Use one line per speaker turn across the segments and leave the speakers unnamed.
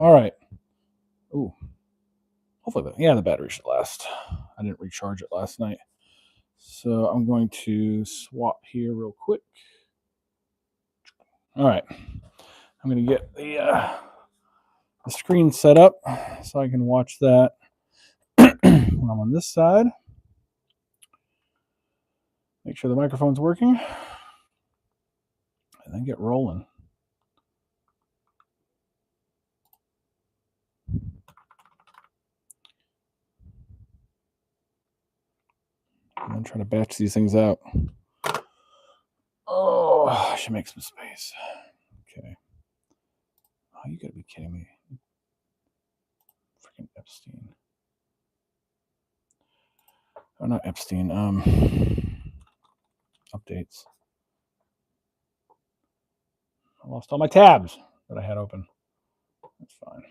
All right. Ooh, hopefully, the battery should last. I didn't recharge it last night. So I'm going to swap here real quick. All right. I'm going to get the screen set up so I can watch that when I'm on this side. Make sure the microphone's working. And then get rolling. And then try to batch these things out. Oh, I should make some space. Okay. Oh, you gotta be kidding me. Freaking Epstein. Oh, not Epstein. Updates. I lost all my tabs that I had open. That's fine.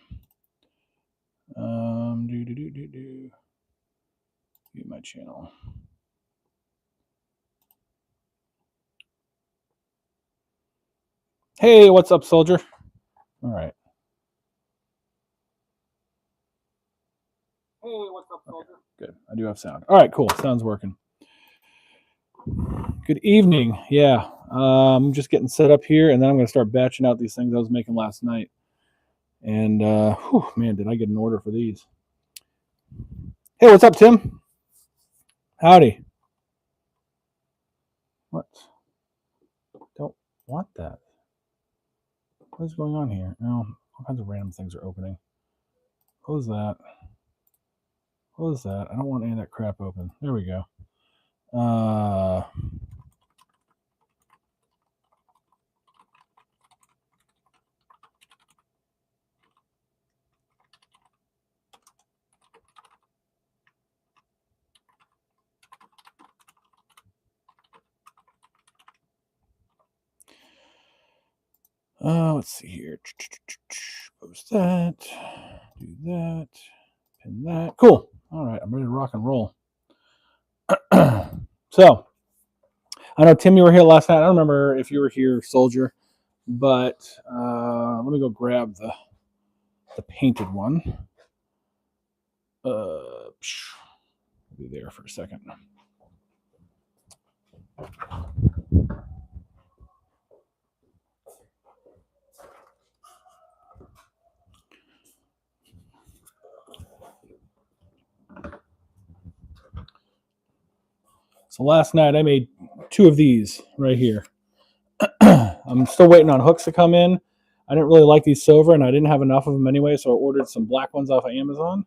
View my channel. Hey, what's up, soldier? All right. Hey, what's up, soldier? Good. I do have sound. All right, cool. Sound's working. Good evening. Yeah. I'm just getting set up here, and then I'm going to start batching out these things I was making last night. And, man, did I get an order for these. Hey, what's up, Tim? Howdy. What? Don't want that. What is going on here? No, all kinds of random things are opening. Close that. Close that. I don't want any of that crap open. There we go. Let's see here. Post that. Do that. Pin that. Cool. All right, I'm ready to rock and roll. So, I know, Tim, you were here last night. I don't remember if you were here, soldier, but let me go grab the painted one. I'll be there for a second. So last night I made 2 of these right here. I'm still waiting on hooks to come in. I didn't really like these silver, and I didn't have enough of them anyway, so I ordered some black ones off of Amazon.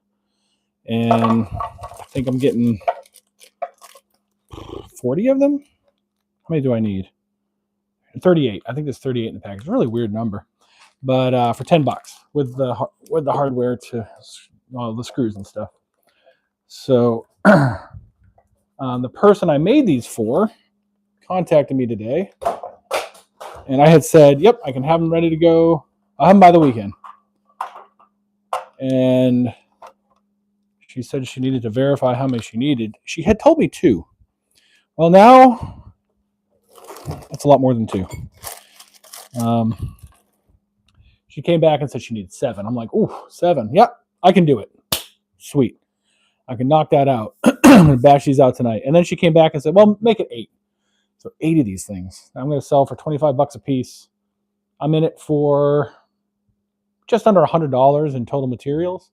And I think I'm getting 40 of them. How many do I need? 38. I think there's 38 in the package. It's a really weird number, but for $10 with the hardware to the screws and stuff. So the person I made these for contacted me today, and I had said, "Yep, I can have them ready to go. I'll have them by the weekend." And she said she needed to verify how many she needed. She had told me 2. Well, now that's a lot more than 2. She came back and said she needed 7. I'm like, ooh, 7. Yep, I can do it. Sweet. I can knock that out. I'm going to bash these out tonight. And then she came back and said, well, make it 8. So 8 of these things. I'm going to sell for $25 a piece. I'm in it for just under $100 in total materials.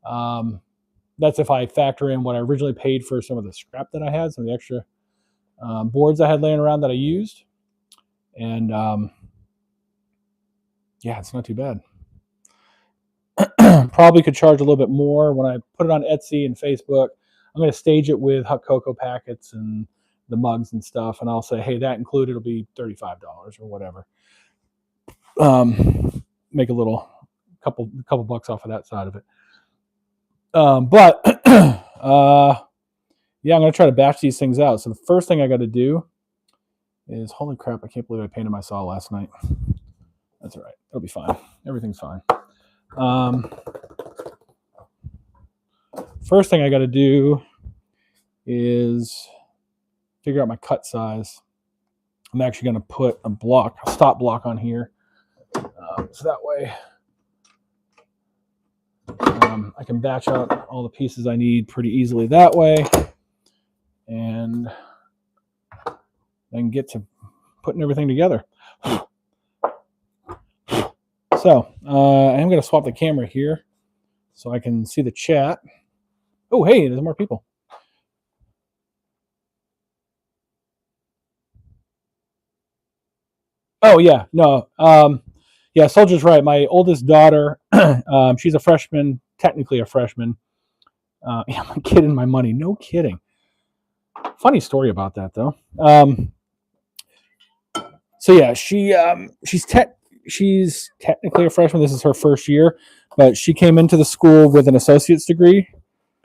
That's if I factor in what I originally paid for some of the scrap that I had, some of the extra boards I had laying around that I used. And yeah, it's not too bad. Probably could charge a little bit more when I put it on Etsy and Facebook. I'm going to stage it with hot cocoa packets and the mugs and stuff, and I'll say, hey, that included will be $35 or whatever. Make a little couple bucks off of that side of it. But yeah, I'm going to try to batch these things out. So the first thing I got to do is, holy crap, I can't believe I painted my saw last night. That's all right. It'll be fine. Everything's fine. First thing I got to do is figure out my cut size. I'm actually going to put a stop block on here. So that way I can batch out all the pieces I need pretty easily that way, and then get to putting everything together. So I'm going to swap the camera here so I can see the chat. Oh, hey, there's more people. Oh, yeah, no. Yeah, Soldier's right. My oldest daughter, she's a freshman, technically a freshman. Yeah, I'm kidding my money. No kidding. Funny story about that, though. So yeah, she's technically a freshman. This is her first year, but she came into the school with an associate's degree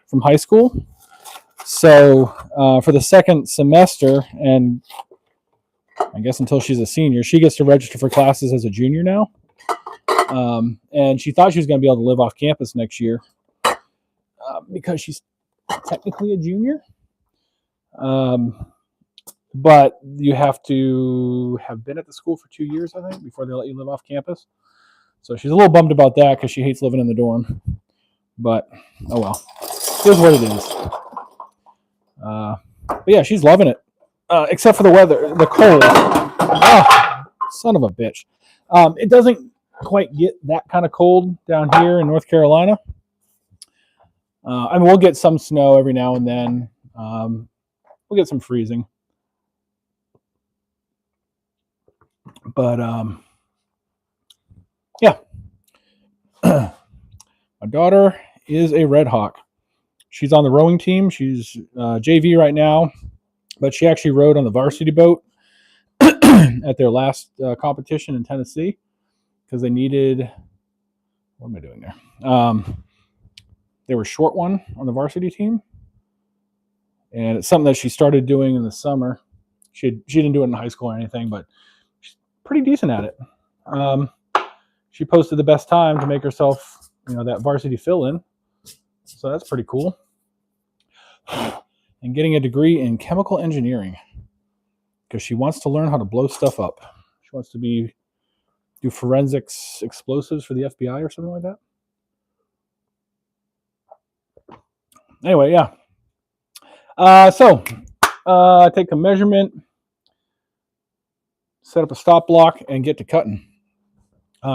from high school. So for the second semester, and I guess until she's a senior, she gets to register for classes as a junior now. And she thought she was going to be able to live off campus next year because she's technically a junior. But you have to have been at the school for 2 years, I think, before they let you live off campus. So she's a little bummed about that because she hates living in the dorm. But, oh well. Here's what it is. But yeah, she's loving it. Except for the weather, the cold. Oh, son of a bitch. It doesn't quite get that kind of cold down here in North Carolina. I mean, we'll get some snow every now and then. We'll get some freezing. But yeah, my daughter is a Red Hawk. She's on the rowing team. She's JV right now, but she actually rowed on the varsity boat at their last competition in Tennessee because they needed. What am I doing there? They were short one on the varsity team, and it's something that she started doing in the summer. She didn't do it in high school or anything, but she's pretty decent at it. She posted the best time to make herself, that varsity fill-in. So that's pretty cool. And getting a degree in chemical engineering because she wants to learn how to blow stuff up. She wants to do forensics explosives for the FBI or something like that. Anyway, yeah. So take a measurement, set up a stop block, and get to cutting.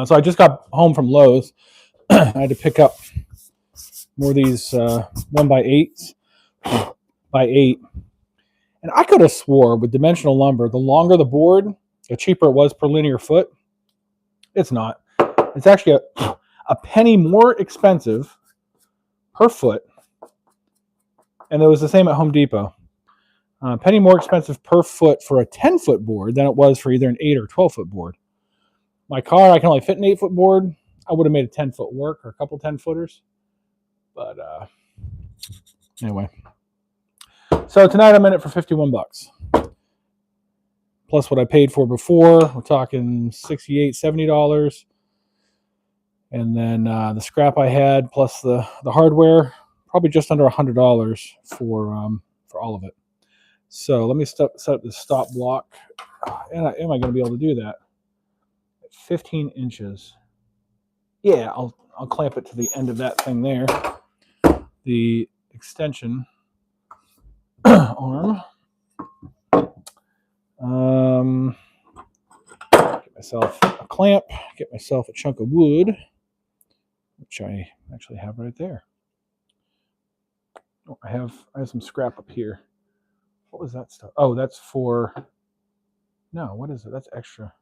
So I just got home from Lowe's. I had to pick up more of these 1x8s by 8. And I could have swore with dimensional lumber, the longer the board, the cheaper it was per linear foot. It's not. It's actually a penny more expensive per foot. And it was the same at Home Depot. Penny more expensive per foot for a 10-foot board than it was for either an 8 or 12-foot board. My car, I can only fit an 8-foot board. I would have made a 10-foot work or a couple 10-footers. But anyway. So tonight I'm in it for $51. Plus what I paid for before. We're talking $68, $70. And then the scrap I had plus the hardware, probably just under $100 for all of it. So let me set up the stop block. Am I going to be able to do that? 15 inches. Yeah, I'll clamp it to the end of that thing there. The extension arm. Get myself a clamp. Get myself a chunk of wood, which I actually have right there. Oh, I have some scrap up here. What was that stuff? Oh, that's for. No, what is it? That's extra.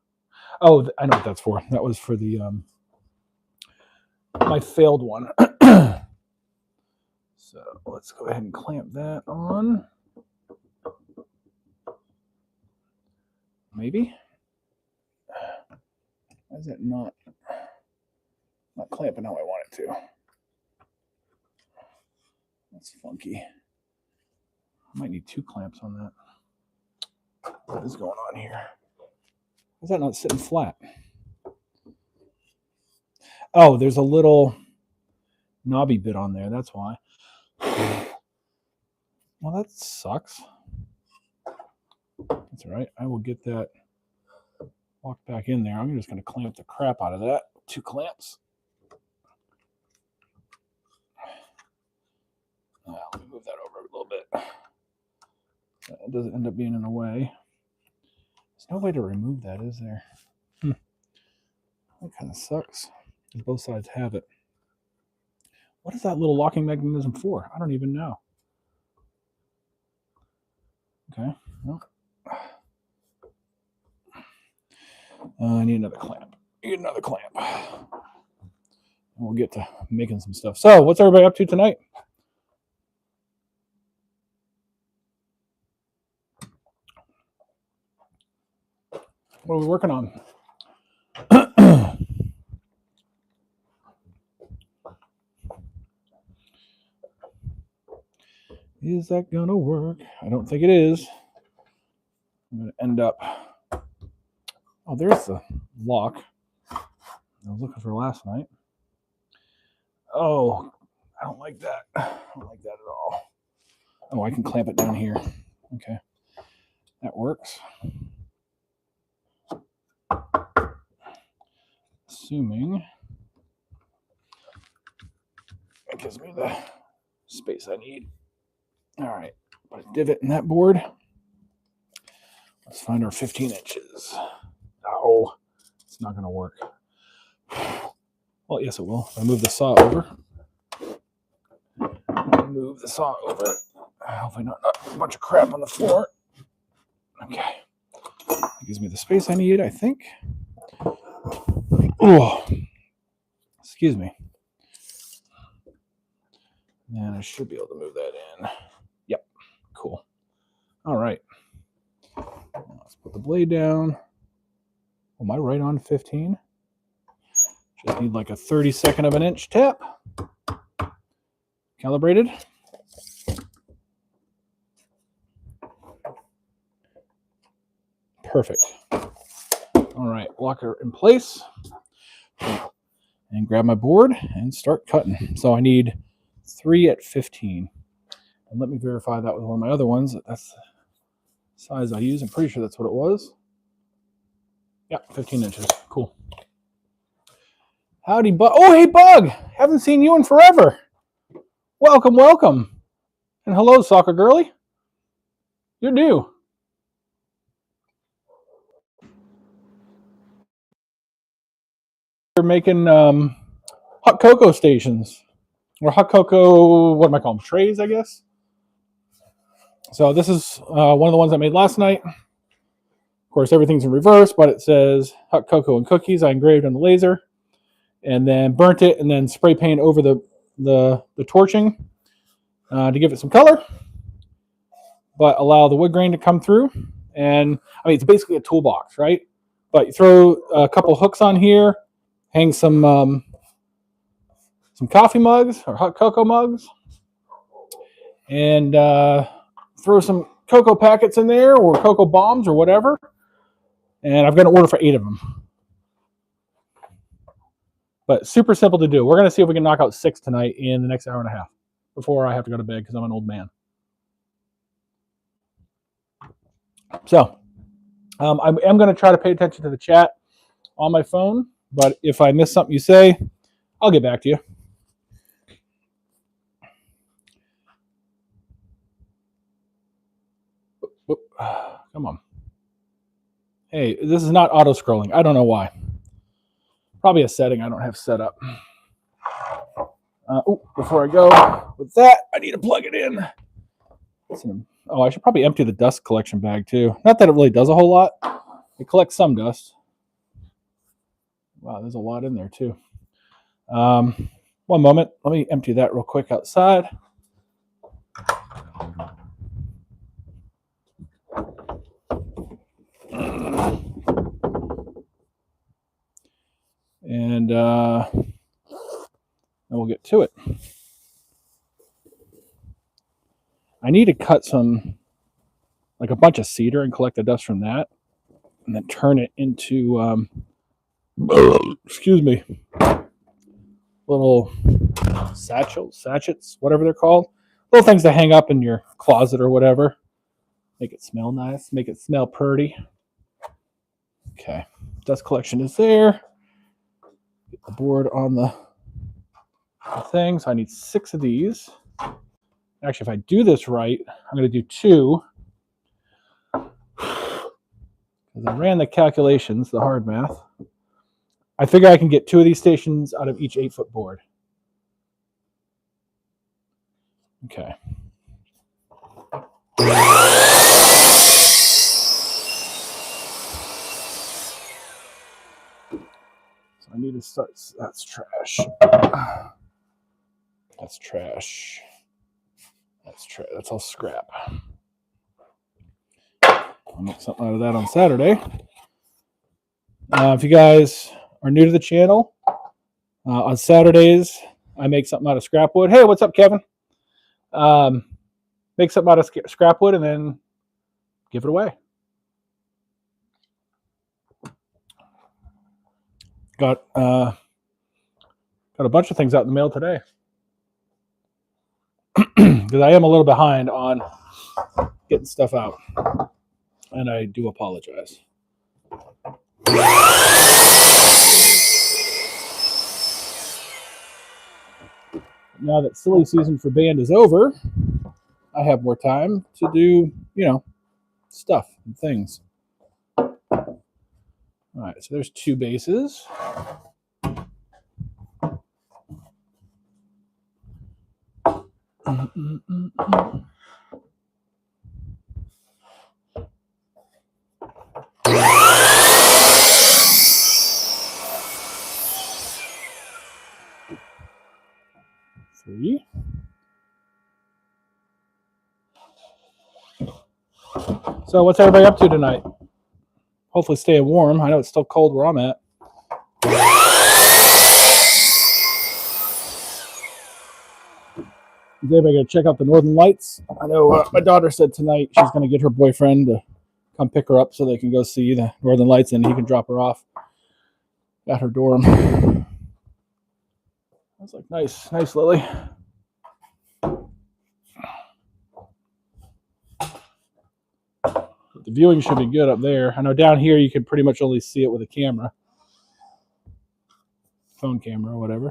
Oh, I know what that's for. That was for the my failed one. So let's go ahead and clamp that on. Maybe. Why is it not clamping how I want it to? That's funky. I might need 2 clamps on that. What is going on here? Why is that not sitting flat? Oh, there's a little knobby bit on there. That's why. Well, that sucks. That's all right. I will get that locked back in there. I'm just going to clamp the crap out of that. 2 clamps. It doesn't end up being in the way. There's no way to remove that, is there? That kind of sucks. Both sides have it. What is that little locking mechanism for? I don't even know. Okay. Well, I need another clamp. And we'll get to making some stuff. So, what's everybody up to tonight? What are we working on? Is that gonna work? I don't think it is. I'm gonna end up. Oh, there's the lock I was looking for last night. Oh, I don't like that. I don't like that at all. Oh, I can clamp it down here. Okay, that works. Assuming it gives me the space I need. All right, put a divot in that board. Let's find our 15 inches. Oh, it's not going to work. Well, yes, it will. If I move the saw over. Hopefully not a bunch of crap on the floor. Okay. It gives me the space I need, I think. Oh, excuse me. And I should be able to move that in. Yep. Cool. All right. Let's put the blade down. Am I right on 15? Just need like a 32nd of an inch tap. Calibrated. Perfect. All right, lock her in place and grab my board and start cutting. So I need 3 at 15. And let me verify that with one of my other ones. That's the size I use. I'm pretty sure that's what it was. Yeah, 15 inches. Cool. Howdy, Bug. Oh, hey, Bug. Haven't seen you in forever. Welcome, welcome. And hello, Soccer Girly. You're new. We're making hot cocoa stations. Or hot cocoa, what am I calling them? Trays, I guess. So this is one of the ones I made last night. Of course, everything's in reverse, but it says hot cocoa and cookies. I engraved on the laser and then burnt it and then spray paint over the torching to give it some color, but allow the wood grain to come through. And I mean, it's basically a toolbox, right? But you throw a couple hooks on here, hang some coffee mugs or hot cocoa mugs, and throw some cocoa packets in there or cocoa bombs or whatever. And I've got an order for 8 of them. But super simple to do. We're going to see if we can knock out 6 tonight in the next hour and a half before I have to go to bed because I'm an old man. So I am going to try to pay attention to the chat on my phone. But if I miss something you say, I'll get back to you. Come on. Hey, this is not auto-scrolling. I don't know why. Probably a setting I don't have set up. Before I go with that, I need to plug it in. Oh, I should probably empty the dust collection bag too. Not that it really does a whole lot. It collects some dust. Wow, there's a lot in there too. One moment. Let me empty that real quick outside. And we'll get to it. I need to cut like a bunch of cedar and collect the dust from that, and then turn it into, excuse me, little sachets, whatever they're called. Little things to hang up in your closet or whatever. Make it smell nice, make it smell pretty. Okay, dust collection is there. Get the board on the thing. So I need 6 of these. Actually, if I do this right, I'm going to do 2. Because I ran the calculations, the hard math. I figure I can get 2 of these stations out of each 8-foot board. Okay. So I need to start. That's trash. That's trash. That's trash. That's all scrap. I'll make something out of that on Saturday. If you guys are new to the channel, on Saturdays I make something out of scrap wood. Hey, what's up, Kevin? Make something out of scrap wood and then give it away. Got a bunch of things out in the mail today because I am a little behind on getting stuff out, and I do apologize. Now that silly season for band is over, I have more time to do, stuff and things. All right, so there's 2 bases. Three. So what's everybody up to tonight? Hopefully staying warm. I know it's still cold where I'm at. Is anybody going to check out the Northern Lights? I know my daughter said tonight she's going to get her boyfriend to come pick her up so they can go see the Northern Lights and he can drop her off at her dorm. I was like, nice, Lily. The viewing should be good up there. I know down here you can pretty much only see it with a camera. Phone camera or whatever.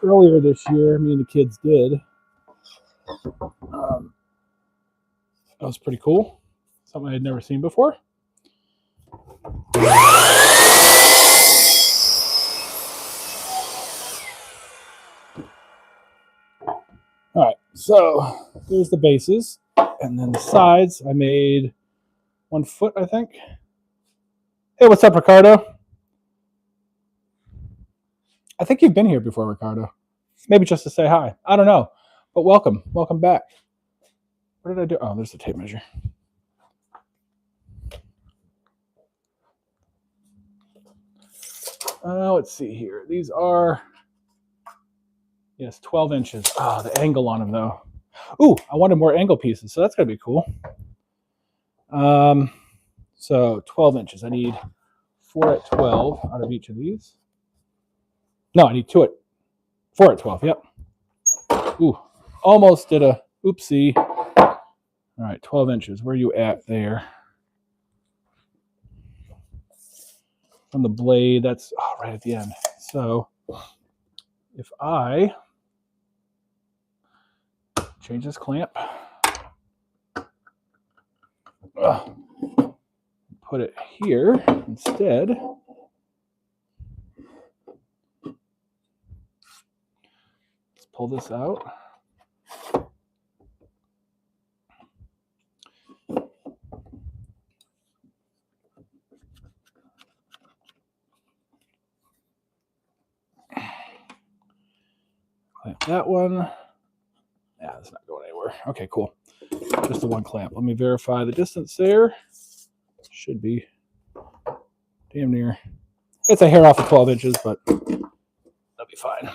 Earlier this year, me and the kids did. That was pretty cool. Something I had never seen before. All right, so there's the bases. And then the sides, I made 1 foot, I think. Hey, what's up, Ricardo? I think you've been here before, Ricardo. Maybe just to say hi. I don't know. But welcome. Welcome back. What did I do? Oh, there's the tape measure. Let's see here. These are, yes, 12 inches. Oh, the angle on them, though. Ooh, I wanted more angle pieces, so that's going to be cool. So 12 inches. I need 4 at 12 out of each of these. No, I need 4 at 12, yep. Ooh, almost did a oopsie. All right, 12 inches. Where are you at there? From the blade, that's right at the end. So if I change this clamp, put it here instead, let's pull this out. Clamp that one. Yeah, it's not going anywhere. Okay, cool. Just the one clamp. Let me verify the distance there. Should be damn near. It's a hair off of 12 inches, but that'll be fine.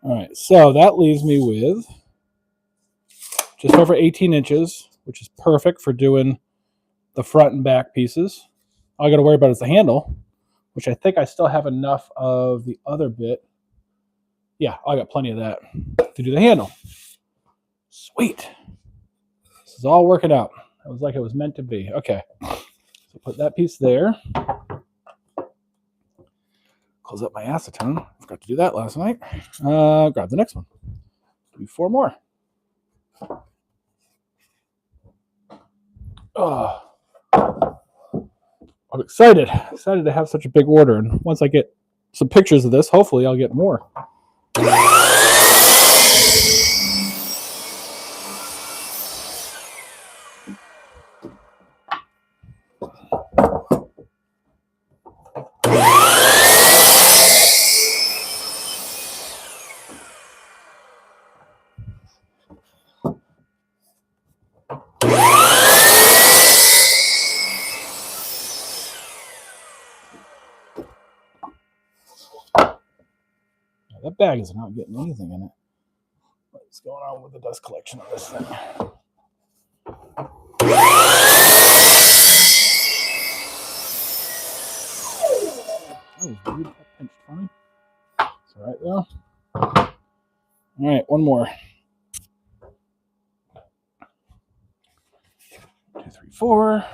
All right, so that leaves me with just over 18 inches, which is perfect for doing the front and back pieces. All I got to worry about is the handle, which I think I still have enough of the other bit. Yeah, I got plenty of that to do the handle. Sweet. This is all working out. It was like it was meant to be. Okay, so put that piece there. Close up my acetone. Forgot to do that last night. Grab the next one. Do 4 more. Oh, I'm excited to have such a big order. And once I get some pictures of this, hopefully I'll get more. That bag is not getting anything in it. What's going on with the dust collection on this thing? That was weird. That pinched funny. It's all right though. All right, one more. 2, 3, 4.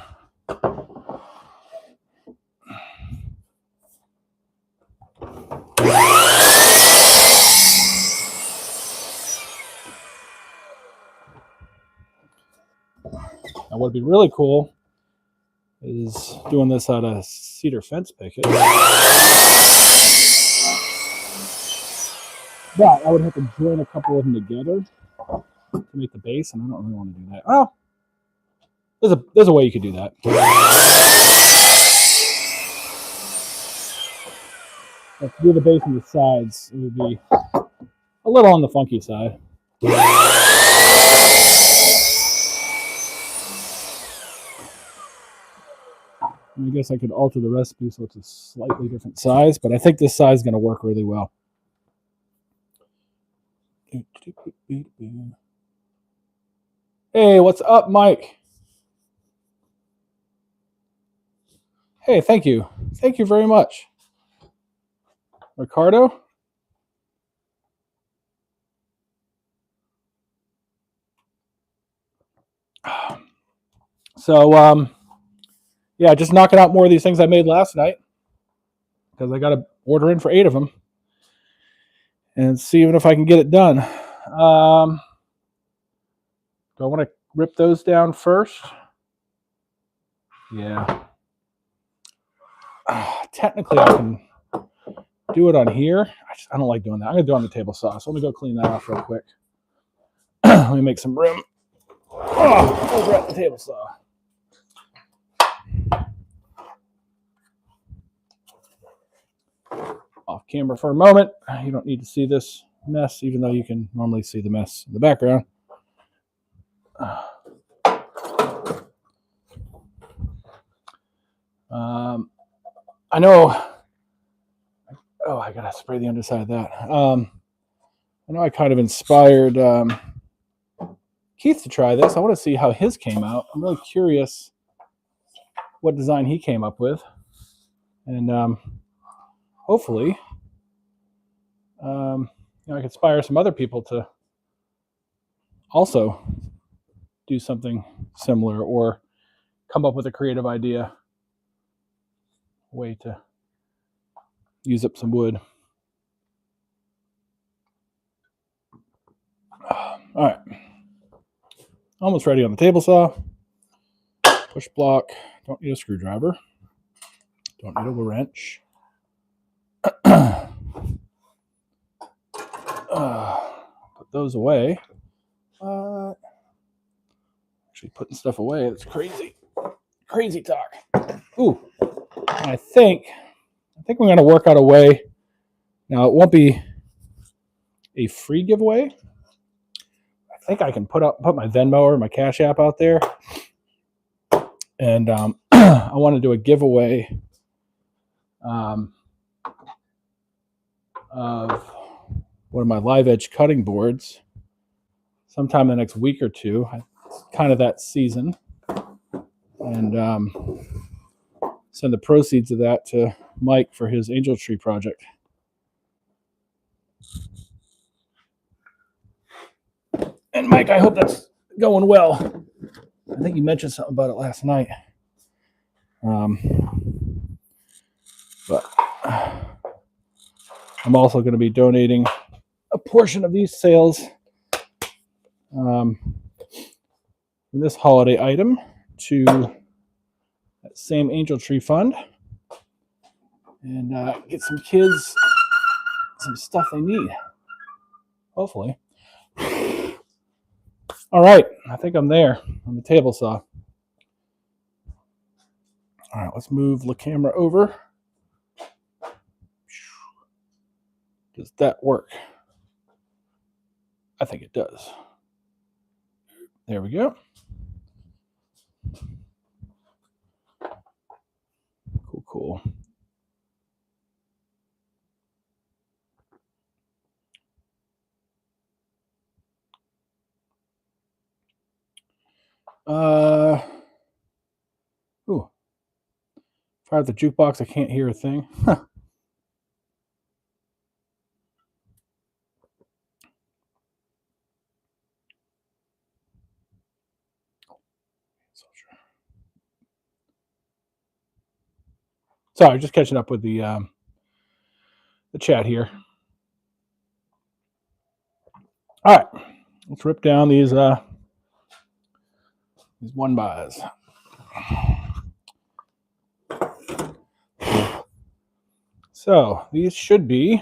Now, what would be really cool is doing this out of cedar fence picket. But I would have to join a couple of them together to make the base, and I don't really want to do that. Well, there's a way you could do that. But to do the base and the sides, it would be a little on the funky side. I guess I could alter the recipe so it's a slightly different size, but I think this size is going to work really well. Hey, what's up, Mike? Hey, thank you. Thank you very much. Ricardo? So, yeah, just knocking out more of these things I made last night because I got to order in for 8 of them and see if I can get it done. Do I want to rip those down first? Yeah. Technically, I can do it on here. I don't like doing that. I'm going to do it on the table saw. So let me go clean that off real quick. Let me make some room over at the table saw. Off camera for a moment. You don't need to see this mess, even though you can normally see the mess in the background. I know. Oh, I gotta spray the underside of that. I know I kind of inspired Keith to try this. I want to see how his came out. I'm really curious what design he came up with, and hopefully, I can inspire some other people to also do something similar or come up with a creative idea, way to use up some wood. All right, almost ready on the table saw. Push block. Don't need a screwdriver. Don't need a wrench. Put those away. Actually, putting stuff away, that's crazy. Crazy talk. Ooh, I think we're going to work out a way. Now, it won't be a free giveaway. I think I can put my Venmo or my Cash App out there. And I want to do a giveaway of one of my live edge cutting boards sometime in the next week or two. It's kind of that season. And send the proceeds of that to Mike for his angel tree project. And Mike, I hope that's going well. I think you mentioned something about it last night. But I'm also going to be donating a portion of these sales this holiday item to that same angel tree fund and get some kids some stuff they need, hopefully. All right, I think I'm there on the table saw. All right, let's move the camera over. Does that work? I think it does. There we go. Cool. If I have the jukebox, I can't hear a thing. Sorry, just catching up with the chat here. All right, let's rip down these one buys. So these should be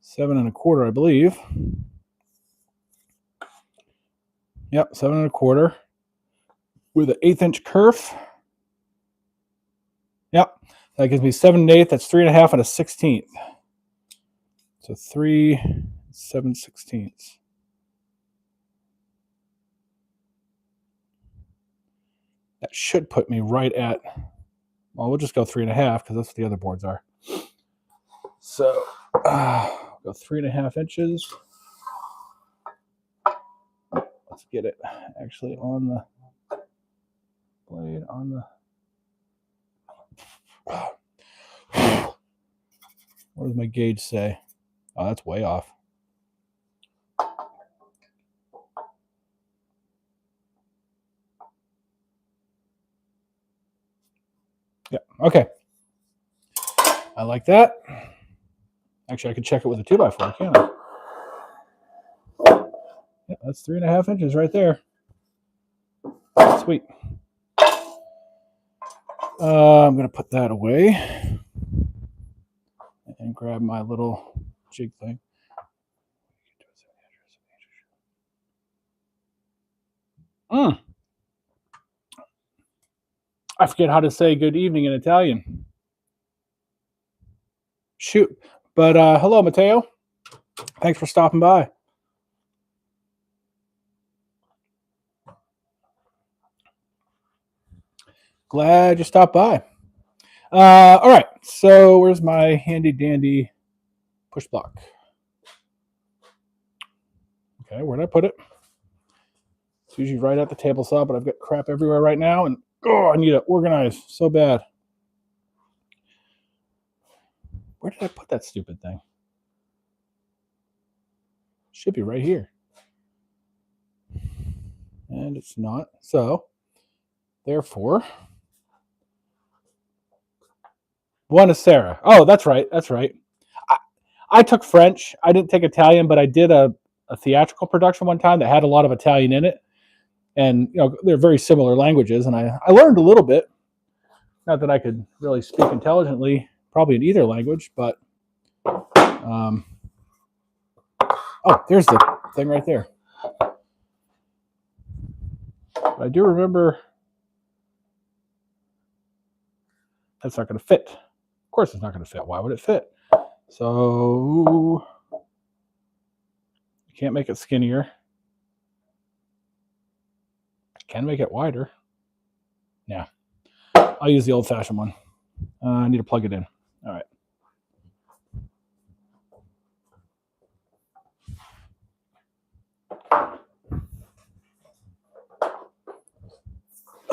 7 1/4, I believe. Yep, 7 1/4 with an 1/8 kerf. Yep, that gives me 7 1/8. That's 3 1/2 and a 1/16. So 3 7/16. That should put me right at, well, we'll just go 3 1/2 because that's what the other boards are. So go 3 1/2 inches. Let's get it actually on the blade on the. What does my gauge say? Oh, that's way off. Yeah, okay. I like that. Actually, I can check it with a 2x4, can't I? Yeah, that's 3 1/2 inches right there. Sweet. I'm going to put that away and grab my little jig thing. I forget how to say good evening in Italian. Shoot. But hello, Matteo. Thanks for stopping by. Glad you stopped by. All right. So where's my handy dandy push block? Okay, where'd I put it? It's usually right at the table saw, but I've got crap everywhere right now, and I need to organize so bad. Where did I put that stupid thing? Should be right here. And it's not. So, therefore, buonasera. Oh, that's right. That's right. I took French. I didn't take Italian, but I did a theatrical production one time that had a lot of Italian in it. And, they're very similar languages. And I learned a little bit. Not that I could really speak intelligently, probably in either language, but oh, there's the thing right there. But I do remember that's not going to fit. Of course it's not going to fit. Why would it fit? So you can't make it skinnier. I can make it wider. Yeah. I'll use the old-fashioned one. I need to plug it in. All right.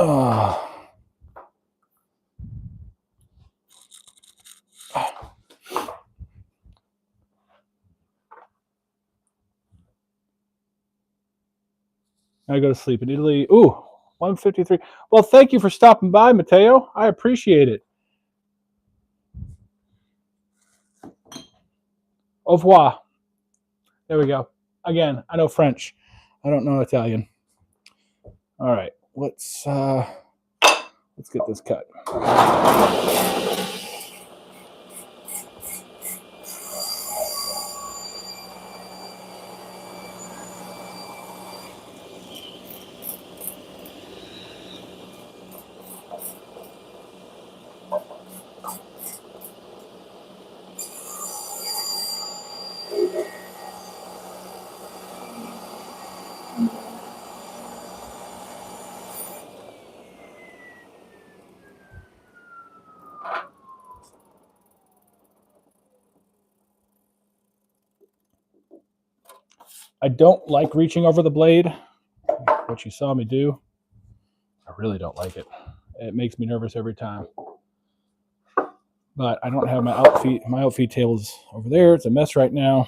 Oh. I go to sleep in Italy. Ooh, 153. Well, thank you for stopping by, Matteo. I appreciate it. Au revoir. There we go. Again, I know French. I don't know Italian. All right, let's get this cut. I don't like reaching over the blade, what you saw me do. I really don't like it. It makes me nervous every time. But I don't have my outfeed. My outfeed table is over there. It's a mess right now.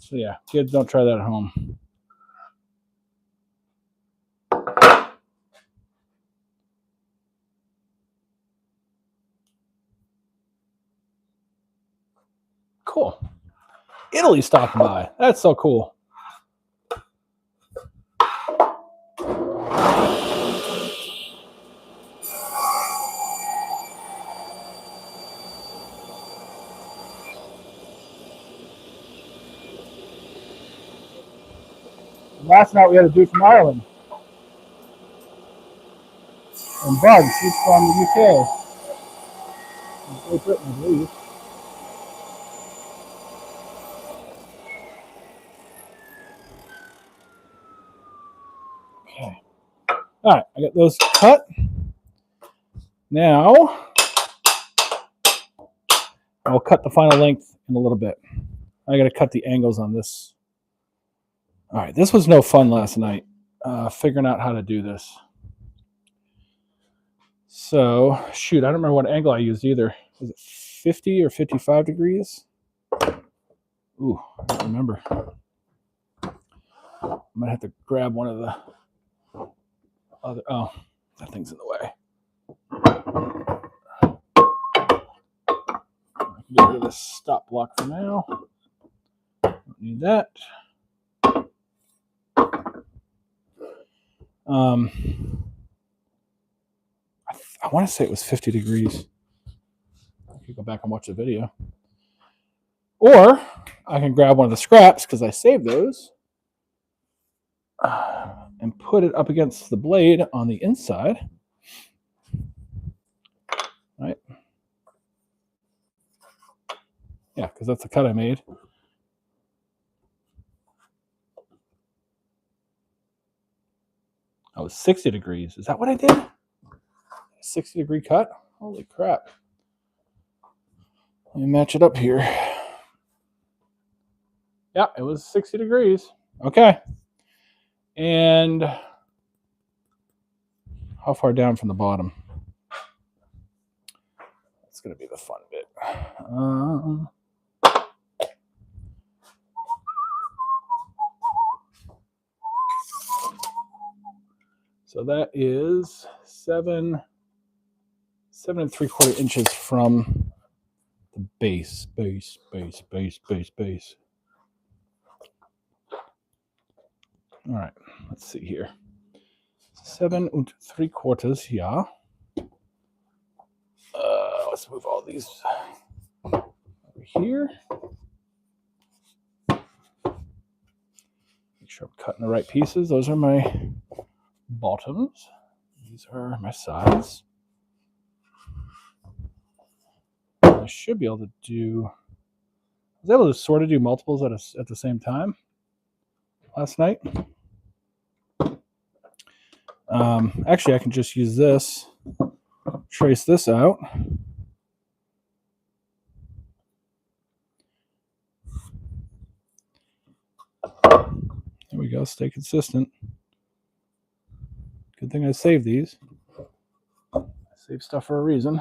So yeah, kids, don't try that at home. Cool. Italy stopping by. That's so cool. Last night we had a dude from Ireland. And Bug, she's from the UK. Great Britain, I believe. Okay. All right, I got those cut. Now, I'll cut the final length in a little bit. I got to cut the angles on this. All right, this was no fun last night, figuring out how to do this. So, shoot, I don't remember what angle I used either. Was it 50 or 55 degrees? Ooh, I don't remember. I might have to grab one of the other. Oh, that thing's in the way. I can get rid of this stop block for now. Don't need that. I want to say it was 50 degrees. I could go back and watch the video. Or I can grab one of the scraps because I saved those and put it up against the blade on the inside. Right? Yeah, because that's the cut I made. I was 60 degrees. Is that what I did? 60-degree cut? Holy crap. Let me match it up here. Yeah, it was 60 degrees. Okay. And how far down from the bottom? That's going to be the fun bit. So that is 7 3/4 inches from the base. All right, let's see here. 7 3/4, yeah. Let's move all these over here. Make sure I'm cutting the right pieces. Those are my bottoms. These are my sides. I should be able to do. I was able to sort of do multiples at the same time last night. Actually, I can just use this, trace this out. There we go. Stay consistent. Good thing I saved these. I saved stuff for a reason.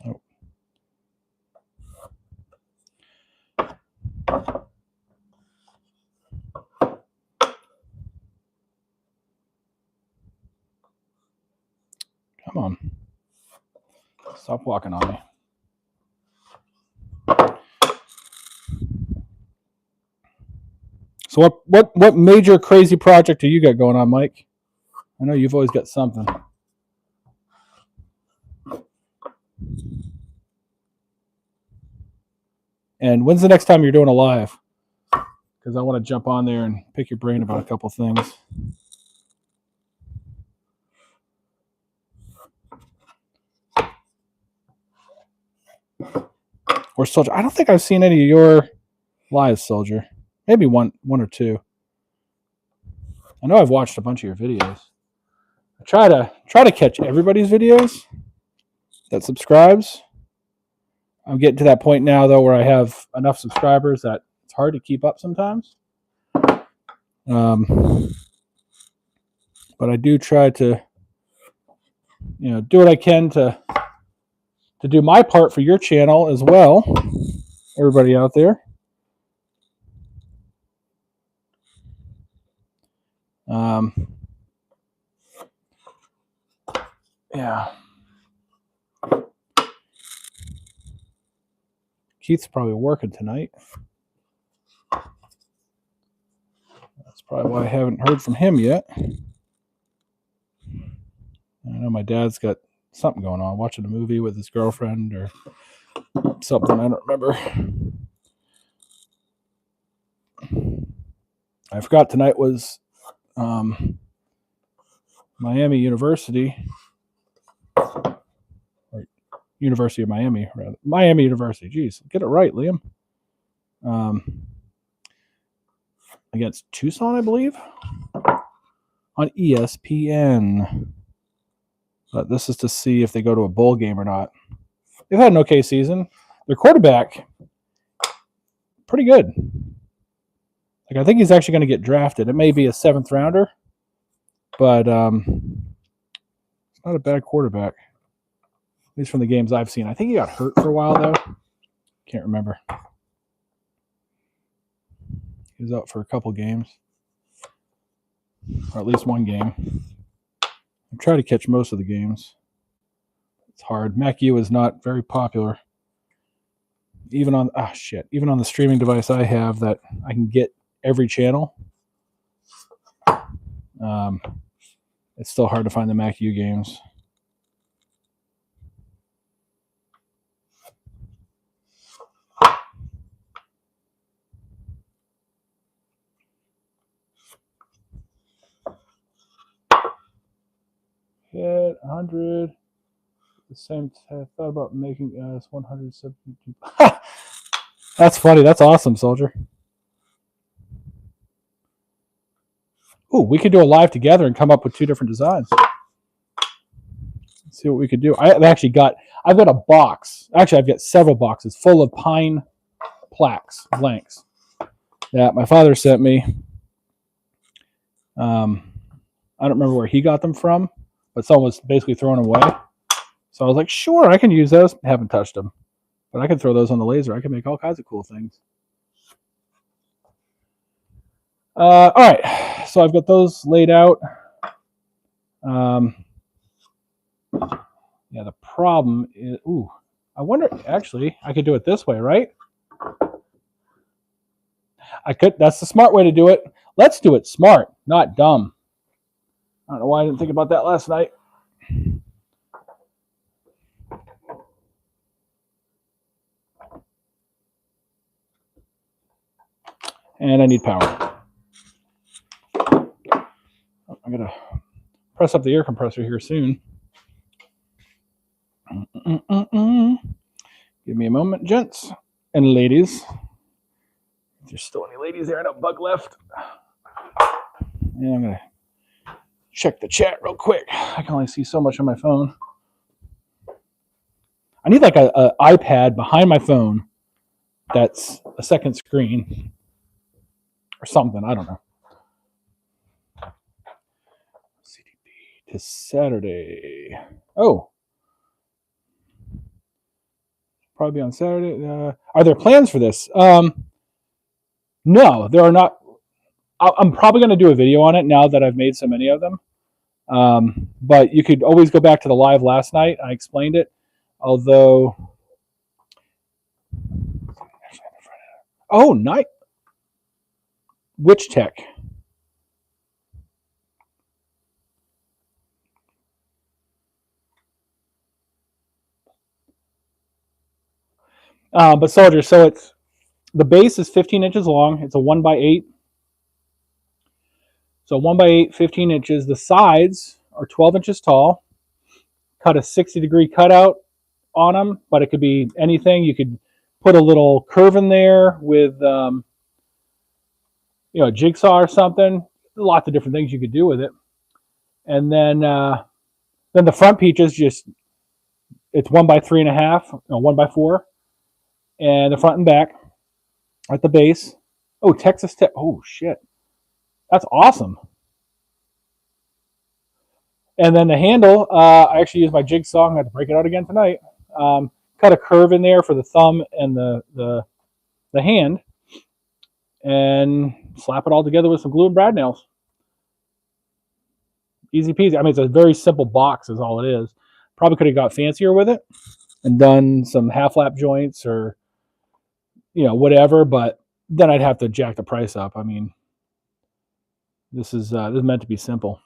Oh. Come on. Stop walking on me. So what major crazy project do you got going on, Mike? I know you've always got something. And when's the next time you're doing a live? Because I want to jump on there and pick your brain about a couple things. Or Soldier. I don't think I've seen any of your lives, Soldier. Maybe one or two. I know I've watched a bunch of your videos. I try to catch everybody's videos that subscribes. I'm getting to that point now, though, where I have enough subscribers that it's hard to keep up sometimes. But I do try to, do what I can to do my part for your channel as well. Everybody out there. Yeah. Keith's probably working tonight. That's probably why I haven't heard from him yet. I know my dad's got something going on, watching a movie with his girlfriend or something. I don't remember. I forgot tonight was Miami University. Or University of Miami, rather. Miami University. Jeez, get it right, Liam. Against Tucson, I believe, on ESPN. But this is to see if they go to a bowl game or not. They've had an okay season. Their quarterback, pretty good. I think he's actually going to get drafted. It may be a 7th rounder, but it's not a bad quarterback. At least from the games I've seen. I think he got hurt for a while, though. Can't remember. He was out for a couple games. Or at least one game. I try to catch most of the games. It's hard. MacU is not very popular. Even on the streaming device I have that I can get every channel. It's still hard to find the MacU games. Hit 100. The same. I thought about making us 172. That's funny. That's awesome, Soldier. Ooh, we could do a live together and come up with 2 different designs. Let's see what we could do. I've got a box. Actually, I've got several boxes full of pine plaques, blanks, that my father sent me. I don't remember where he got them from, but someone was basically throwing them away. So I was like, sure, I can use those. I haven't touched them, but I can throw those on the laser. I can make all kinds of cool things. All right, so I've got those laid out. Yeah, the problem is, I wonder, actually, I could do it this way, right? I could. That's the smart way to do it. Let's do it smart, not dumb. I don't know why I didn't think about that last night. And I need power. I'm going to press up the air compressor here soon. Give me a moment, gents and ladies. If there's still any ladies there, I know Bug left. And I'm going to check the chat real quick. I can only see so much on my phone. I need like an iPad behind my phone that's a second screen or something. I don't know. CDP to Saturday. Oh. Probably on Saturday. Are there plans for this? No, there are not. I'm probably going to do a video on it now that I've made so many of them. But you could always go back to the live last night. I explained it. Although, oh, night. Which tech? But Soldier, so it's the base is 15 inches long. It's a 1x8. So 1x8, 15 inches. The sides are 12 inches tall. Cut a 60-degree cutout on them, but it could be anything. You could put a little curve in there with, a jigsaw or something. Lots of different things you could do with it. And then the front peach is it's 1x3.5, 1x4, and the front and back at the base. Oh, Texas Tech. Oh shit, that's awesome. And then the handle, I actually used my jigsaw. I'm going to have to break it out again tonight. Cut a curve in there for the thumb and the hand, and slap it all together with some glue and brad nails. Easy peasy. I mean, it's a very simple box is all it is. Probably could have got fancier with it and done some half lap joints or, whatever, but then I'd have to jack the price up. I mean, this is meant to be simple.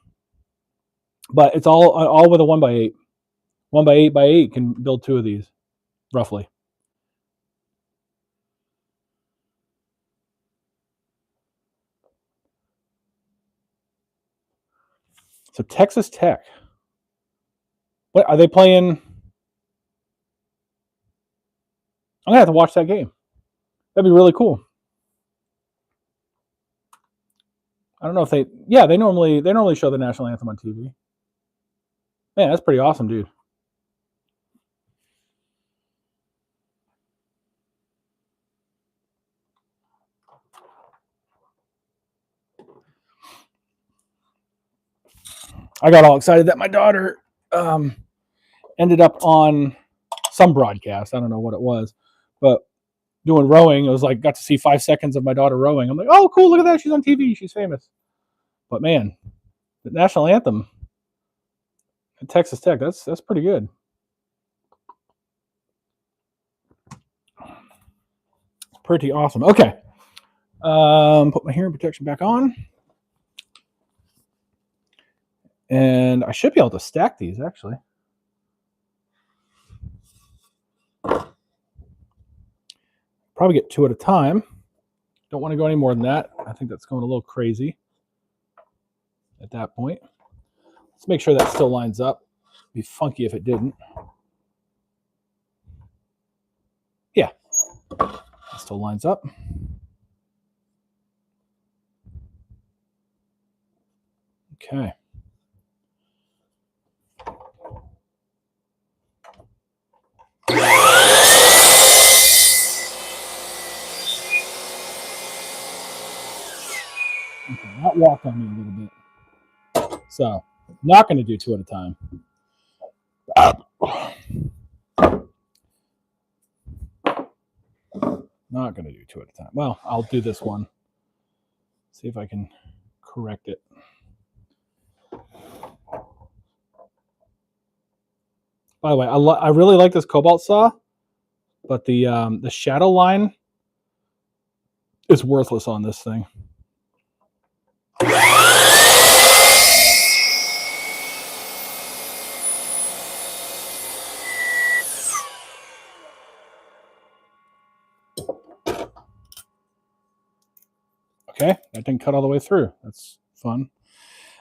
But it's all with a 1x8. 1x8x8 can build two of these, roughly. So Texas Tech. What are they playing? I'm gonna have to watch that game. That'd be really cool. I don't know if they normally show the national anthem on TV. Man, that's pretty awesome, dude. I got all excited that my daughter ended up on some broadcast. I don't know what it was, but doing rowing. It was like got to see 5 seconds of my daughter rowing. I'm like, oh, cool! Look at that. She's on TV. She's famous. But man, the national anthem at Texas Tech. That's pretty good. Pretty awesome. Okay. Put my hearing protection back on. And I should be able to stack these, actually. Probably get 2 at a time. Don't want to go any more than that. I think that's going a little crazy at that point. Let's make sure that still lines up. It'd be funky if it didn't. Yeah. That still lines up. Okay. Okay, that walked on me a little bit. So, not going to do 2 at a time. Not going to do 2 at a time. Well, I'll do this one. See if I can correct it. By the way, I really like this Cobalt saw, but the shadow line is worthless on this thing. Okay, that didn't cut all the way through. That's fun.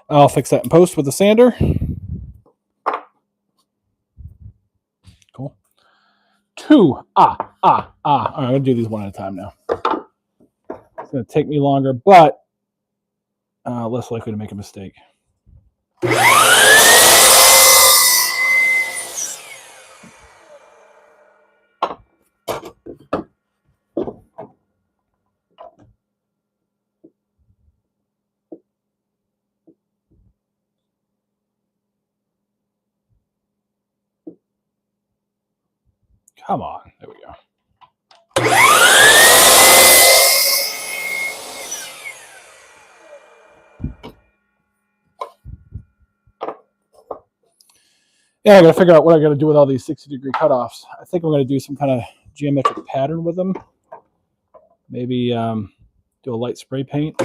I'll fix that in post with the sander. Cool. 2. All right, I'm going to do these one at a time now. It's going to take me longer, but less likely to make a mistake. Come on. There we go. Yeah, I got to figure out what I got to do with all these 60-degree cutoffs. I think I'm going to do some kind of geometric pattern with them. Maybe do a light spray paint.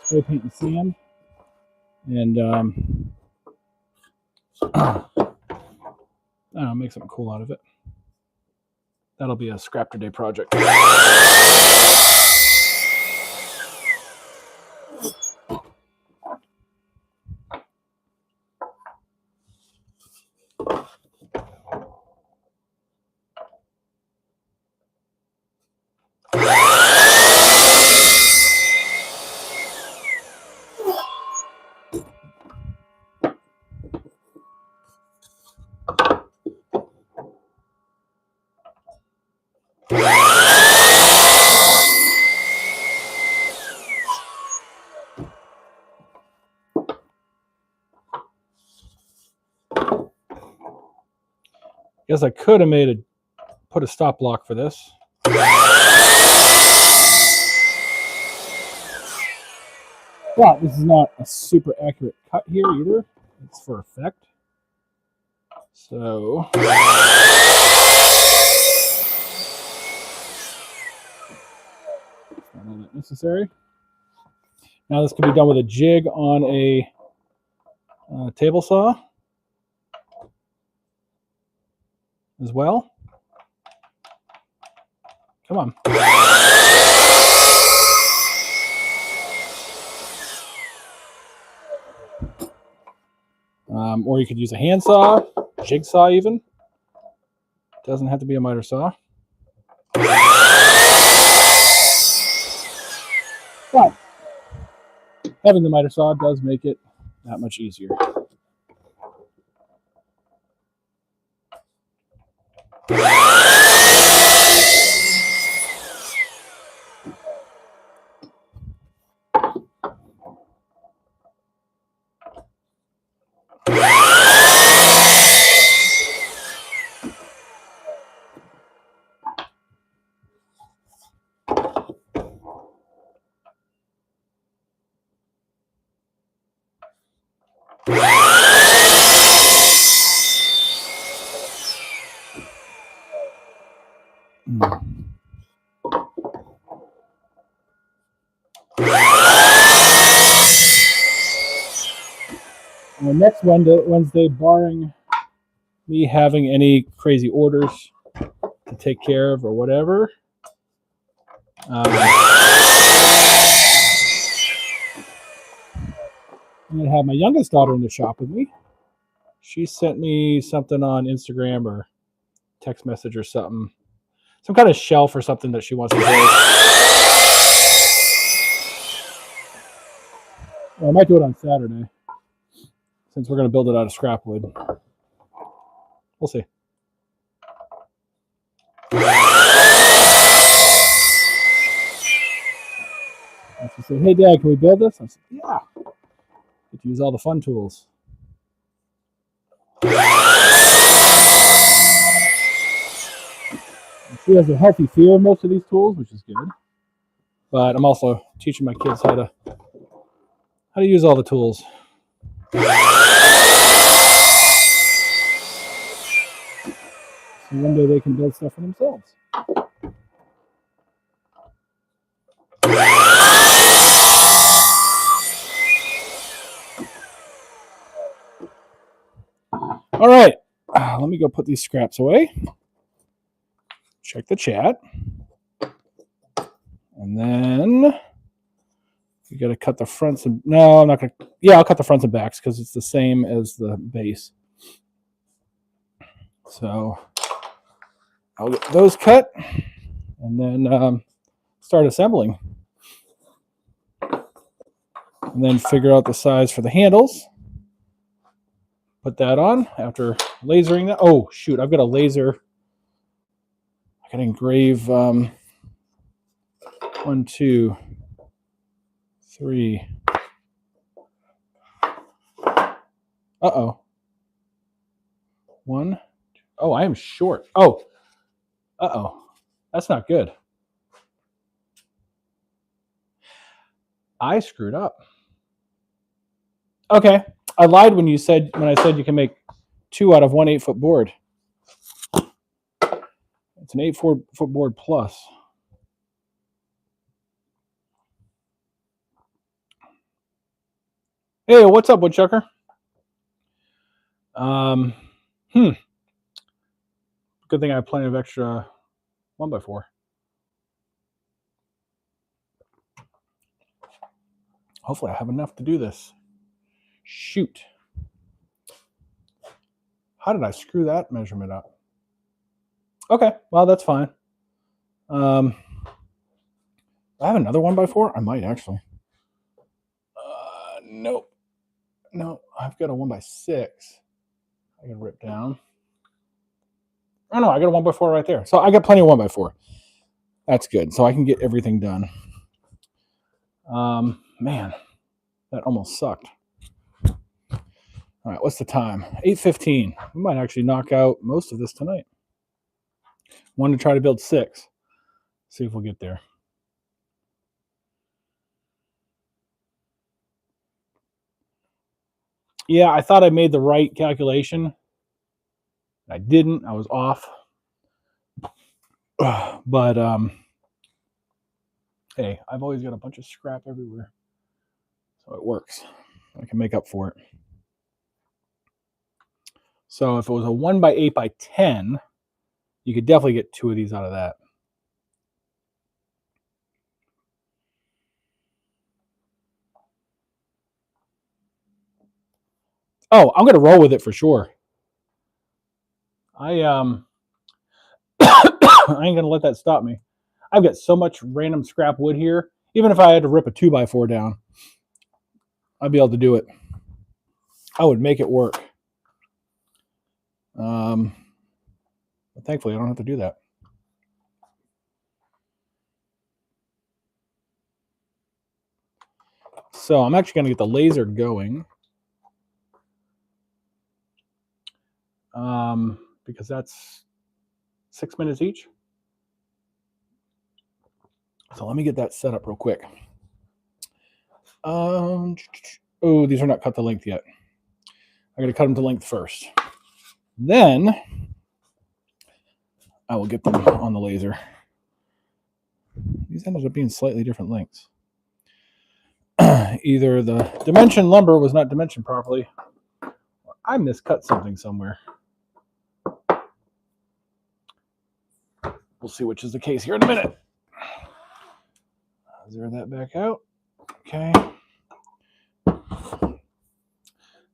Spray paint and sand. And I don't know, make something cool out of it. That'll be a scrap today project. Guess I could have put a stop block for this. But this is not a super accurate cut here either. It's for effect. So not all that necessary. Now this can be done with a jig on a table saw as well. Come on. Or you could use a handsaw, jigsaw even. Doesn't have to be a miter saw. But having the miter saw does make it that much easier. Next Wednesday, barring me having any crazy orders to take care of or whatever, I'm going to have my youngest daughter in the shop with me. She sent me something on Instagram or text message or something. Some kind of shelf or something that she wants to build. Well, I might do it on Saturday, since we're going to build it out of scrap wood. We'll see. And she said, "Hey, Dad, can we build this?" I said, "Yeah. Get to use all the fun tools." And she has a healthy fear of most of these tools, which is good. But I'm also teaching my kids how to use all the tools. So one day they can build stuff for themselves. All right, let me go put these scraps away. check the chat. And then you got to cut the fronts and no, I'm not going to. Yeah, I'll cut the fronts and backs because it's the same as the base. So I'll get those cut and then start assembling. And then figure out the size for the handles. Put that on after lasering that. Oh, shoot, I've got a laser. I got to engrave 1, 2, 3. Uh-oh. 1. Oh, I am short. Oh. Uh-oh. That's not good. I screwed up. Okay. I lied when I said you can make 2 out of 1 8-foot board. It's an 8-foot board plus. Hey, what's up, Woodchucker? Good thing I have plenty of extra 1x4. Hopefully I have enough to do this. Shoot. How did I screw that measurement up? Okay, well, that's fine. I have another 1x4? I might actually. Nope. No, I've got a 1x6. I can rip down. Oh no, I got a 1x4 right there. So I got plenty of 1x4. That's good. So I can get everything done. Man, that almost sucked. All right, what's the time? 8:15. We might actually knock out most of this tonight. Wanted to try to build 6. See if we'll get there. Yeah, I thought I made the right calculation. I didn't. I was off. But hey, I've always got a bunch of scrap everywhere. So it works. I can make up for it. So if it was a 1x8x10, you could definitely get 2 of these out of that. Oh, I'm gonna roll with it for sure. I ain't gonna let that stop me. I've got so much random scrap wood here. Even if I had to rip a 2x4 down, I'd be able to do it. I would make it work. But thankfully, I don't have to do that. So I'm actually gonna get the laser going. Because that's 6 minutes each. So let me get that set up real quick. Oh, these are not cut to length yet. I gotta cut them to length first. Then I will get them on the laser. These ended up being slightly different lengths. Either the dimension lumber was not dimensioned properly, or I miscut something somewhere. We'll see which is the case here in a minute. Zero that back out. Okay.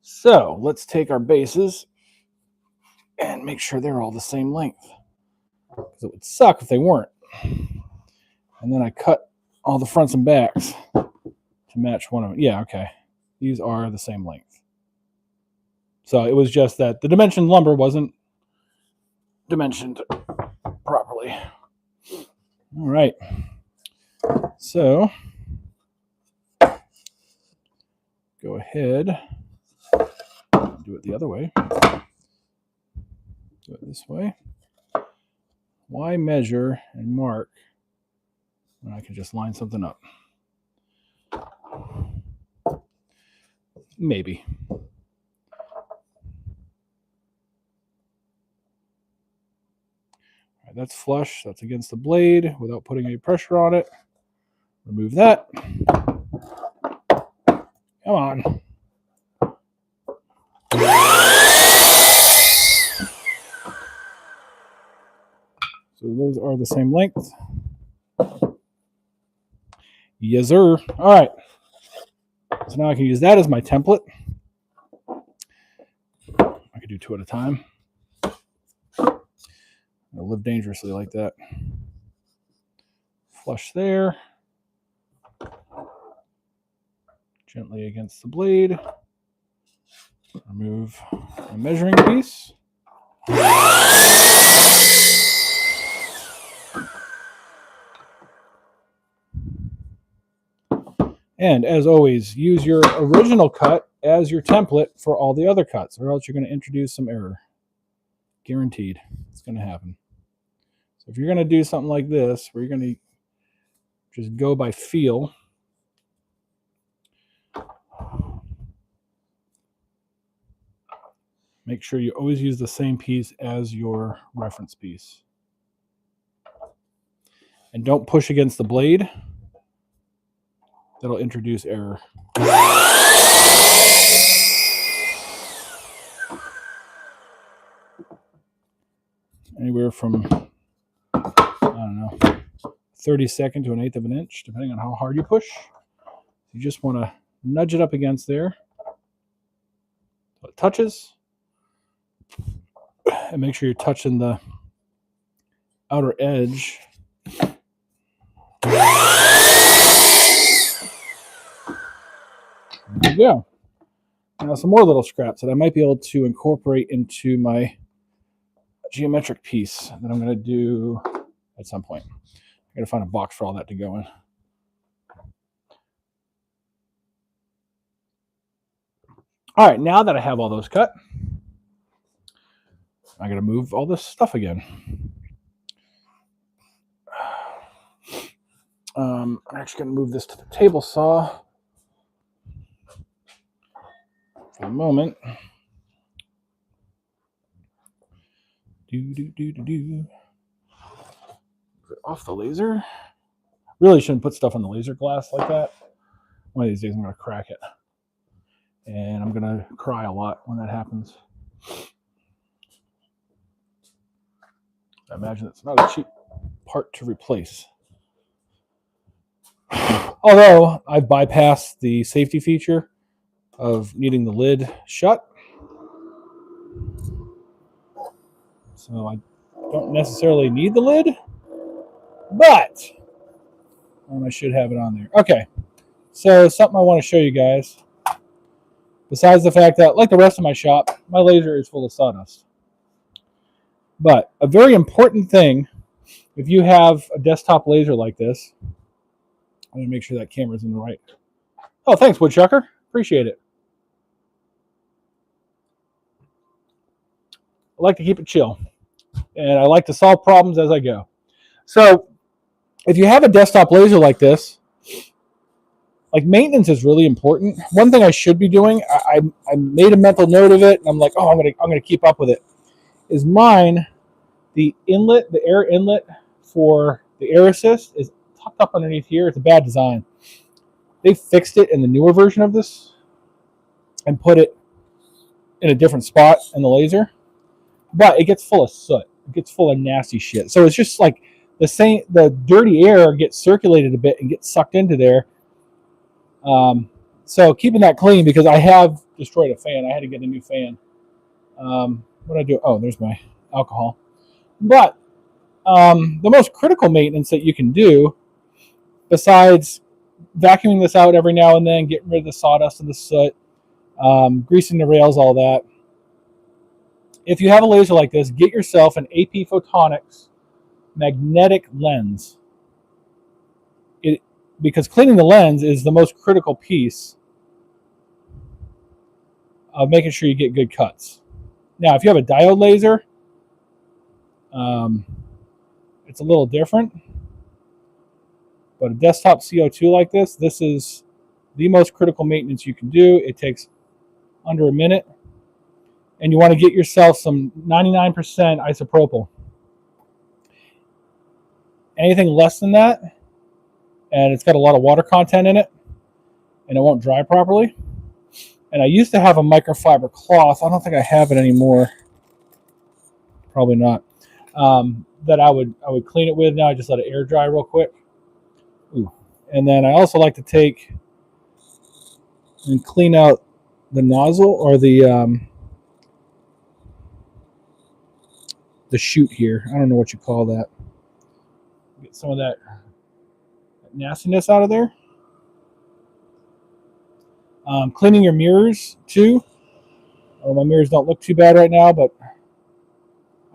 So let's take our bases and make sure they're all the same length. Because it would suck if they weren't. And then I cut all the fronts and backs to match one of them. Yeah, okay. These are the same length. So it was just that the dimension lumber wasn't dimensioned properly. All right. So go ahead. Do it the other way. Do it this way. Why measure and mark when I can just line something up? Maybe. All right, that's flush. That's against the blade without putting any pressure on it. Remove that. Come on. So those are the same length. Yes, sir. All right. So now I can use that as my template. I could do 2 at a time. I'll live dangerously like that. Flush there. Gently against the blade. Remove a measuring piece. And as always, use your original cut as your template for all the other cuts, or else you're going to introduce some error. Guaranteed. It's going to happen. So if you're going to do something like this, where you're going to just go by feel, make sure you always use the same piece as your reference piece. And don't push against the blade. That'll introduce error. Anywhere from, I don't know, 32nd to 1/8 of an inch, depending on how hard you push. You just want to nudge it up against there so it touches. And make sure you're touching the outer edge. There you go. Now some more little scraps that I might be able to incorporate into my geometric piece that I'm going to do at some point. I got to find a box for all that to go in. All right, now that I have all those cut, I got to move all this stuff again. I'm actually going to move this to the table saw for a moment. Off the laser. Really shouldn't put stuff on the laser glass like that. One of these days I'm going to crack it. And I'm going to cry a lot when that happens. I imagine it's not a cheap part to replace. Although I've bypassed the safety feature of needing the lid shut. So I don't necessarily need the lid, but I should have it on there. Okay, so something I want to show you guys. Besides the fact that, like the rest of my shop, my laser is full of sawdust. But a very important thing, if you have a desktop laser like this, I'm going to make sure that camera's in the right. Oh, thanks, Woodchucker. Appreciate it. I like to keep it chill. And I like to solve problems as I go. So if you have a desktop laser like this, like maintenance is really important. One thing I should be doing, I made a mental note of it, and I'm like, oh, I'm gonna keep up with it. Is mine, the inlet, the air inlet for the air assist is tucked up underneath here. It's a bad design. They fixed it in the newer version of this and put it in a different spot in the laser, but it gets full of soot. It gets full of nasty shit. So it's just like the dirty air gets circulated a bit and gets sucked into there. So keeping that clean, because I have destroyed a fan. I had to get a new fan. What did I do? Oh, there's my alcohol. But the most critical maintenance that you can do, besides vacuuming this out every now and then, getting rid of the sawdust and the soot, greasing the rails, all that. If you have a laser like this, get yourself an AP Photonics magnetic lens. Because cleaning the lens is the most critical piece of making sure you get good cuts. Now, if you have a diode laser, it's a little different. But a desktop CO2 like this is the most critical maintenance you can do. It takes under a minute. And you want to get yourself some 99% isopropyl. Anything less than that, and it's got a lot of water content in it, and it won't dry properly. And I used to have a microfiber cloth. I don't think I have it anymore. Probably not. that I would clean it with. Now I just let it air dry real quick. Ooh. And then I also like to take and clean out the nozzle or the chute here. I don't know what you call that. Get some of that nastiness out of there. Cleaning your mirrors too. My mirrors don't look too bad right now, but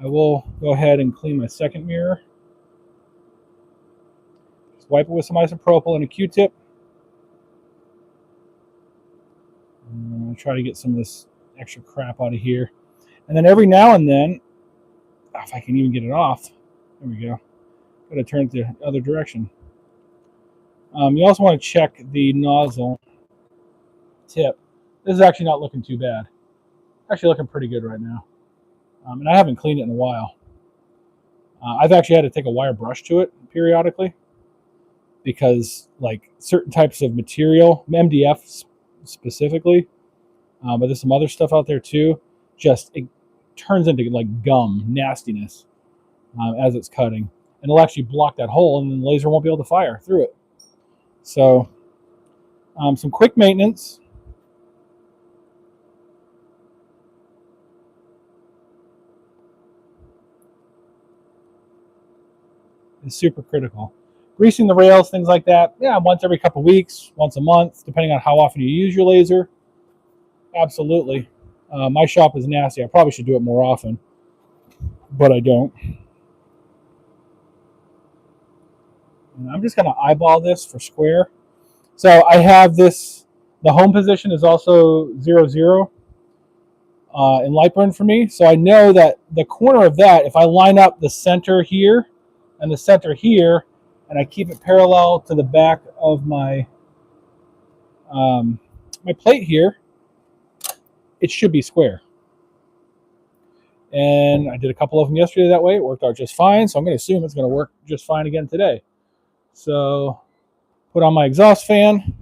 I will go ahead and clean my second mirror. Just wipe it with some isopropyl and a Q-tip. I'm going to try to get some of this extra crap out of here. And then every now and then, if I can even get it off, there we go. Got to turn it the other direction. You also want to check the nozzle tip. This is actually not looking too bad. Actually looking pretty good right now. And I haven't cleaned it in a while. I've actually had to take a wire brush to it periodically because like certain types of material, MDF specifically, but there's some other stuff out there too, just it turns into like gum nastiness as it's cutting. And it'll actually block that hole and the laser won't be able to fire through it. So some quick maintenance. Is super critical. Greasing the rails, things like that, yeah, once every couple weeks, once a month, depending on how often you use your laser. Absolutely. My shop is nasty. I probably should do it more often, but I don't. And I'm just going to eyeball this for square. So I have this, the home position is also 0, 0 in Lightburn for me. So I know that the corner of that, if I line up the center here and the center here, and I keep it parallel to the back of my my plate here, it should be square. And I did a couple of them yesterday that way. It worked out just fine. So I'm going to assume it's going to work just fine again today. So put on my exhaust fan.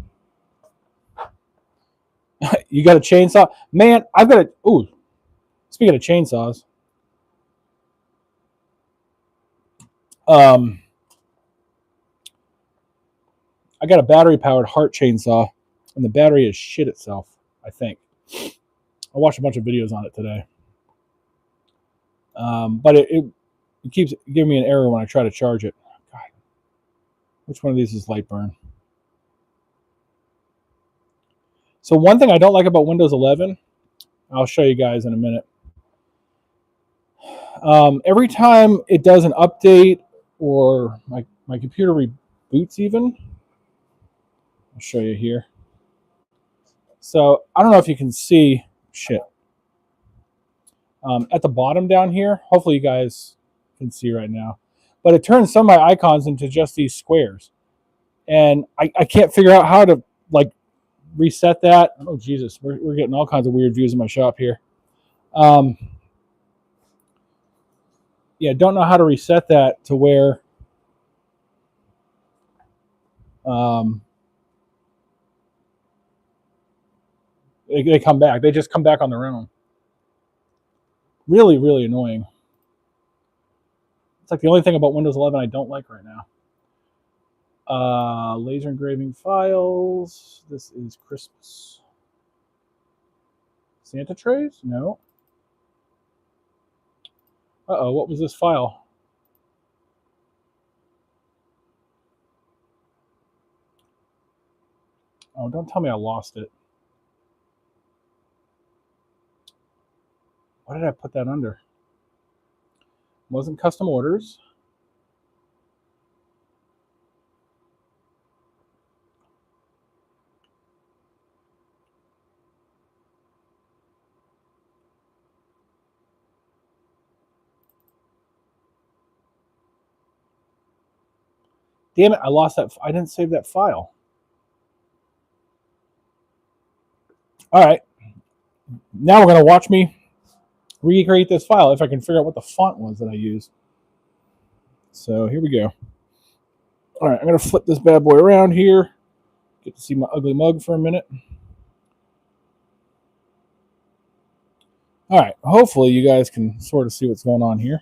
You got a chainsaw? Man, I've got a... Ooh, speaking of chainsaws. I got a battery-powered Hart chainsaw, and the battery is shit itself, I think. I watched a bunch of videos on it today. But it keeps giving me an error when I try to charge it. God. Which one of these is Lightburn? So one thing I don't like about Windows 11, I'll show you guys in a minute. Every time it does an update or my computer reboots even, I'll show you here. So I don't know if you can see, shit. At the bottom down here, hopefully you guys can see right now, but it turns some of my icons into just these squares. And I can't figure out how to like reset that. Oh, Jesus, we're getting all kinds of weird views in my shop here. Yeah, don't know how to reset that to where they come back. They just come back on their own. Really, really annoying. It's like the only thing about Windows 11 I don't like right now. Laser engraving files. This is Christmas. Santa trays? No. Uh-oh, what was this file? Oh, don't tell me I lost it. Why did I put that under? Wasn't custom orders. Damn it, I lost that. I didn't save that file. All right. Now we're going to watch me recreate this file if I can figure out what the font was that I used. So here we go. All right, I'm going to flip this bad boy around here. Get to see my ugly mug for a minute. All right, hopefully you guys can sort of see what's going on here.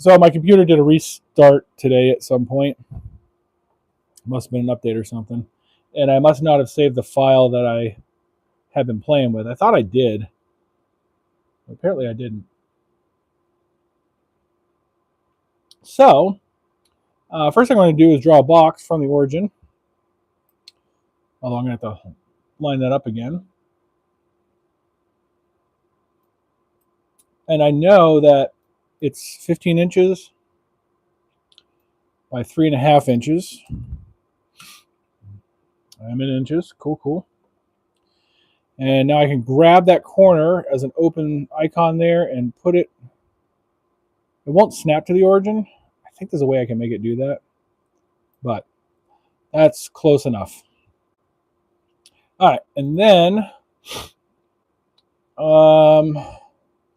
So my computer did a restart today at some point. Must have been an update or something. And I must not have saved the file that I had been playing with. I thought I did. Apparently I didn't. So, first thing I'm going to do is draw a box from the origin. Although I'm going to have to line that up again. And I know that it's 15 inches by 3.5 inches. I'm in inches. Cool, cool. And now I can grab that corner as an open icon there and put it. It won't snap to the origin. I think there's a way I can make it do that. But that's close enough. All right, and then,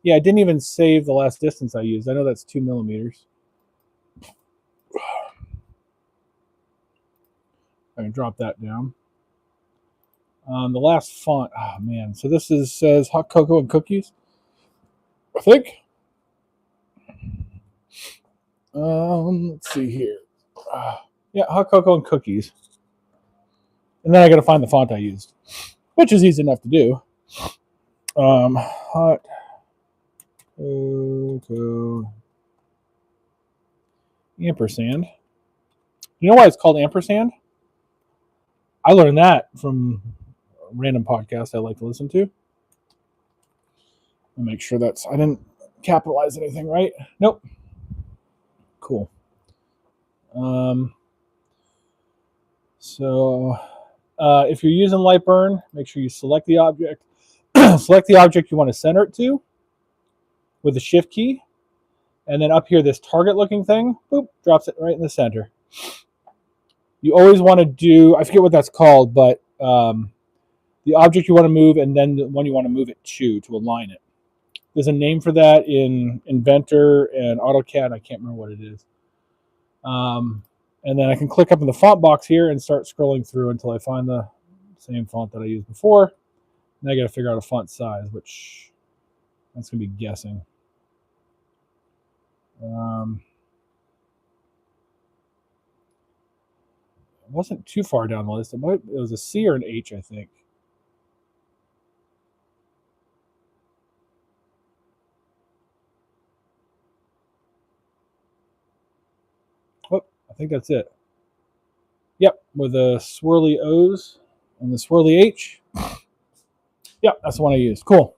yeah, I didn't even save the last distance I used. I know that's 2 millimeters. I can drop that down. The last font, oh man, so this says Hot Cocoa and Cookies, I think. Let's see here. Yeah, Hot Cocoa and Cookies. And then I got to find the font I used, which is easy enough to do. Hot Cocoa ampersand. You know why it's called ampersand? I learned that from a random podcast I like to listen to. I'll make sure I didn't capitalize anything, right? Nope. Cool. So if you're using Lightburn, make sure you select the object. Select the object you want to center it to with the shift key. And then up here, this target looking thing, boop, drops it right in the center. You always want to do, I forget what that's called, but the object you want to move and then the one you want to move it to align it. There's a name for that in Inventor and AutoCAD. I can't remember what it is. And then I can click up in the font box here and start scrolling through until I find the same font that I used before. Now I got to figure out a font size, which that's going to be guessing. It wasn't too far down the list. It was a C or an H, I think. Oh, I think that's it. Yep, with the swirly O's and the swirly H. Yep, that's the one I used. Cool.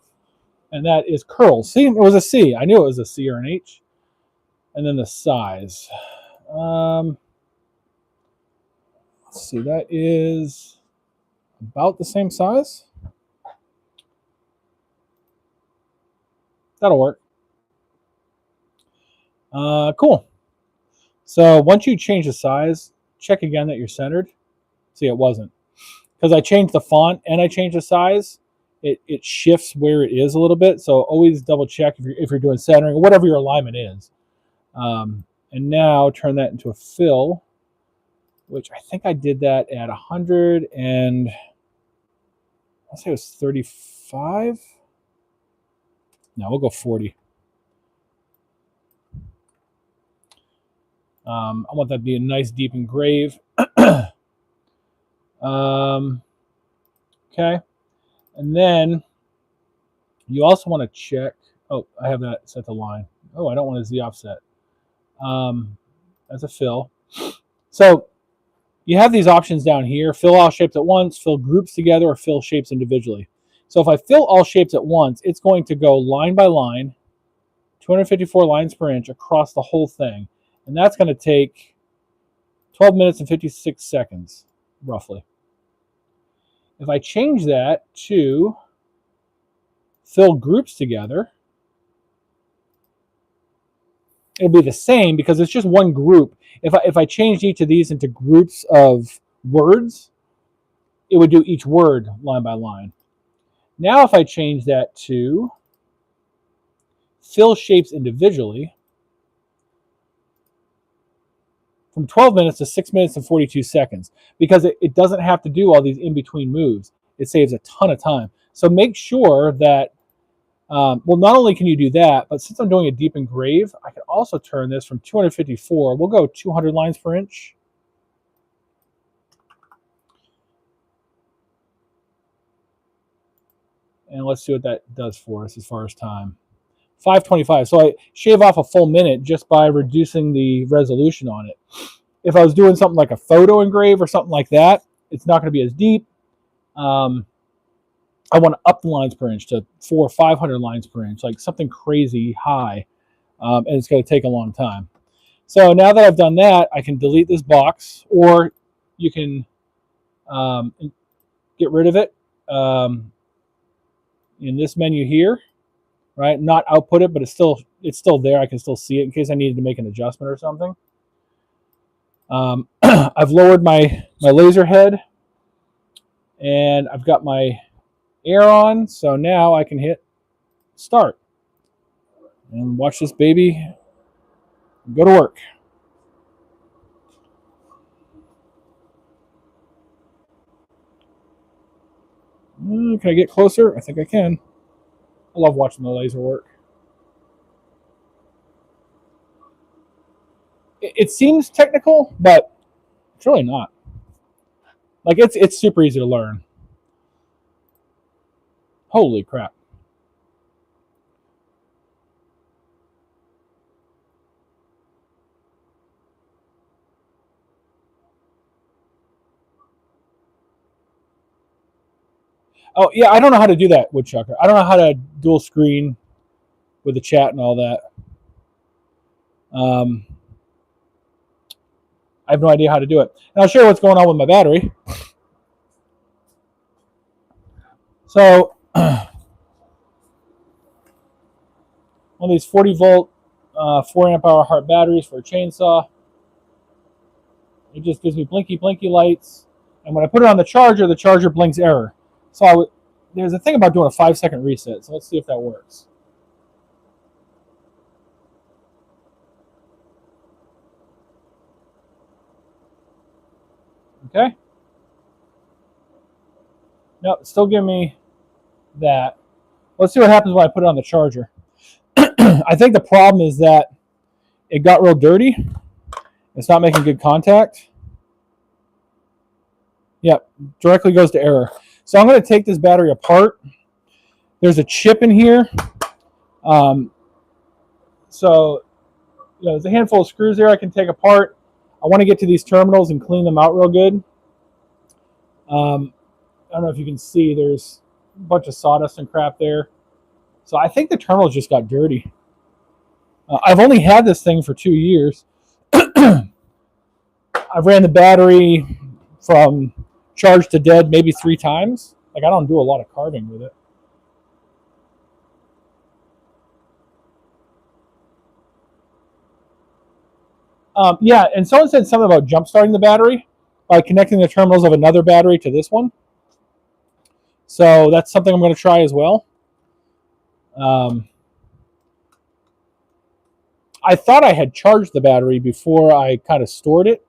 And that is curls. See, it was a C. I knew it was a C or an H. And then the size. Let's see, that is about the same size. That'll work. Cool. So once you change the size, check again that you're centered. See, it wasn't. Because I changed the font and I changed the size, it shifts where it is a little bit. So always double check if you're doing centering or whatever your alignment is. And now turn that into a fill, which I think I did that at 100 and I'll say it was 35. No, we'll go 40. I want that to be a nice deep engrave. Okay. And then you also want to check. Oh, I have that set to line. Oh, I don't want a Z offset. As a fill. So you have these options down here. Fill all shapes at once, fill groups together, or fill shapes individually. So if I fill all shapes at once, it's going to go line by line, 254 lines per inch across the whole thing. And that's going to take 12 minutes and 56 seconds, roughly. If I change that to fill groups together, it'll be the same because it's just one group. If I changed each of these into groups of words, it would do each word line by line. Now if I change that to fill shapes individually, from 12 minutes to 6 minutes and 42 seconds, because it doesn't have to do all these in-between moves. It saves a ton of time. So make sure that Well, not only can you do that, but since I'm doing a deep engrave, I can also turn this from 254. We'll go 200 lines per inch. And let's see what that does for us as far as time. 525. So I shave off a full minute just by reducing the resolution on it. If I was doing something like a photo engrave or something like that, it's not going to be as deep. I want to up the lines per inch to 400 or 500 lines per inch, like something crazy high, and it's going to take a long time. So now that I've done that, I can delete this box, or you can get rid of it in this menu here, right? Not output it, but it's still there. I can still see it in case I needed to make an adjustment or something. I've lowered my laser head, and I've got my air on, so now I can hit start and watch this baby go to work. Can I get closer? I think I can. I love watching the laser work. It seems technical, but it's really not. Like it's super easy to learn. Holy crap. Oh, yeah, I don't know how to do that, Woodchucker. I don't know how to dual screen with the chat and all that. I have no idea how to do it. And I'll share what's going on with my battery. So, one of these 40 volt, 4 amp hour Hart batteries for a chainsaw. It just gives me blinky lights. And when I put it on the charger blinks error. So there's a thing about doing a 5-second reset. So let's see if that works. Okay. Nope, still giving me that. Let's see what happens when I put it on the charger. I think the problem is that it got real dirty. It's not making good contact. Yep, directly goes to error. So I'm going to take this battery apart. There's a chip in here. So there's a handful of screws there I can take apart. I want to get to these terminals and clean them out real good. I don't know if you can see, there's a bunch of sawdust and crap there. So I think the terminals just got dirty. I've only had this thing for 2 years. I've ran the battery from charge to dead maybe 3 times. Like, I don't do a lot of carving with it. Yeah, and someone said something about jump starting the battery by connecting the terminals of another battery to this one. So that's something I'm going to try as well. I thought I had charged the battery before I kind of stored it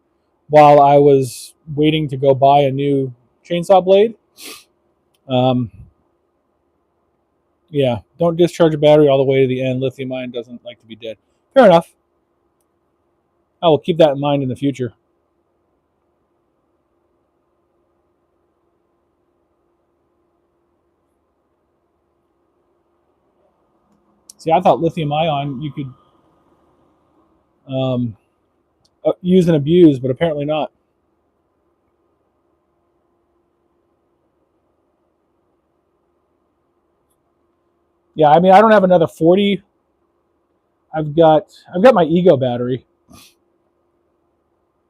while I was waiting to go buy a new chainsaw blade. Yeah, don't discharge a battery all the way to the end. Lithium ion doesn't like to be dead. Fair enough. I will keep that in mind in the future. See, I thought lithium ion you could use and abuse, but apparently not. Yeah, I mean, I don't have another 40. I've got my Ego battery,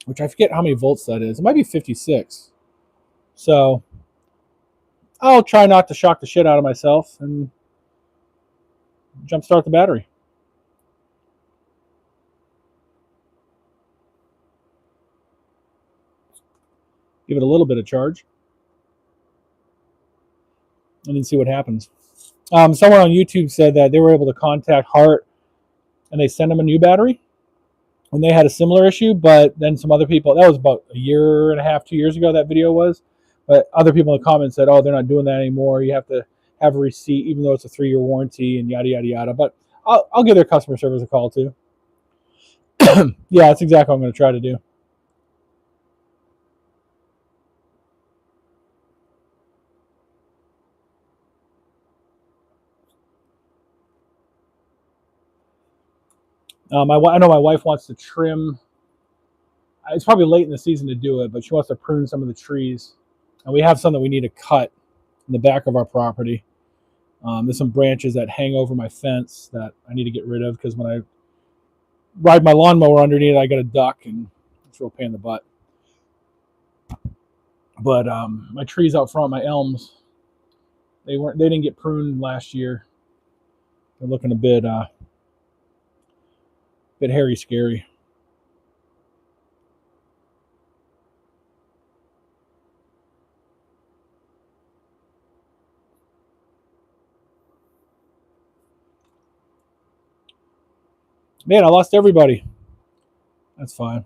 which I forget how many volts that is. It might be 56. So I'll try not to shock the shit out of myself and jumpstart the battery. Give it a little bit of charge and then see what happens. Someone on YouTube said that they were able to contact Hart and they sent them a new battery when they had a similar issue, but then some other people, that was about a year and a half, 2 years ago that video was, but other people in the comments said, oh, they're not doing that anymore. You have to have a receipt, even though it's a 3-year warranty and yada yada yada. But I'll give their customer service a call too. Yeah, that's exactly what I'm going to try to do. I know my wife wants to trim. It's probably late in the season to do it, but she wants to prune some of the trees. And we have some that we need to cut in the back of our property. There's some branches that hang over my fence that I need to get rid of because when I ride my lawnmower underneath it, I got a duck, and it's a real pain in the butt. But my trees out front, my elms, they didn't get pruned last year. They're looking a bit hairy, scary. Man, I lost everybody. That's fine.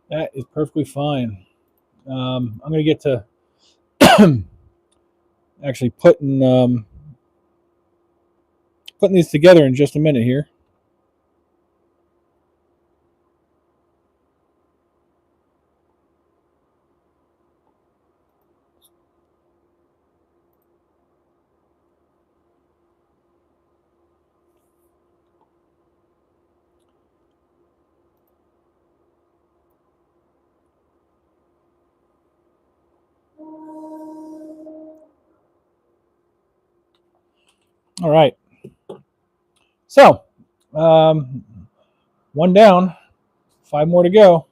That is perfectly fine. I'm going to get to actually putting these together in just a minute here. All right. So, one down, 5 more to go.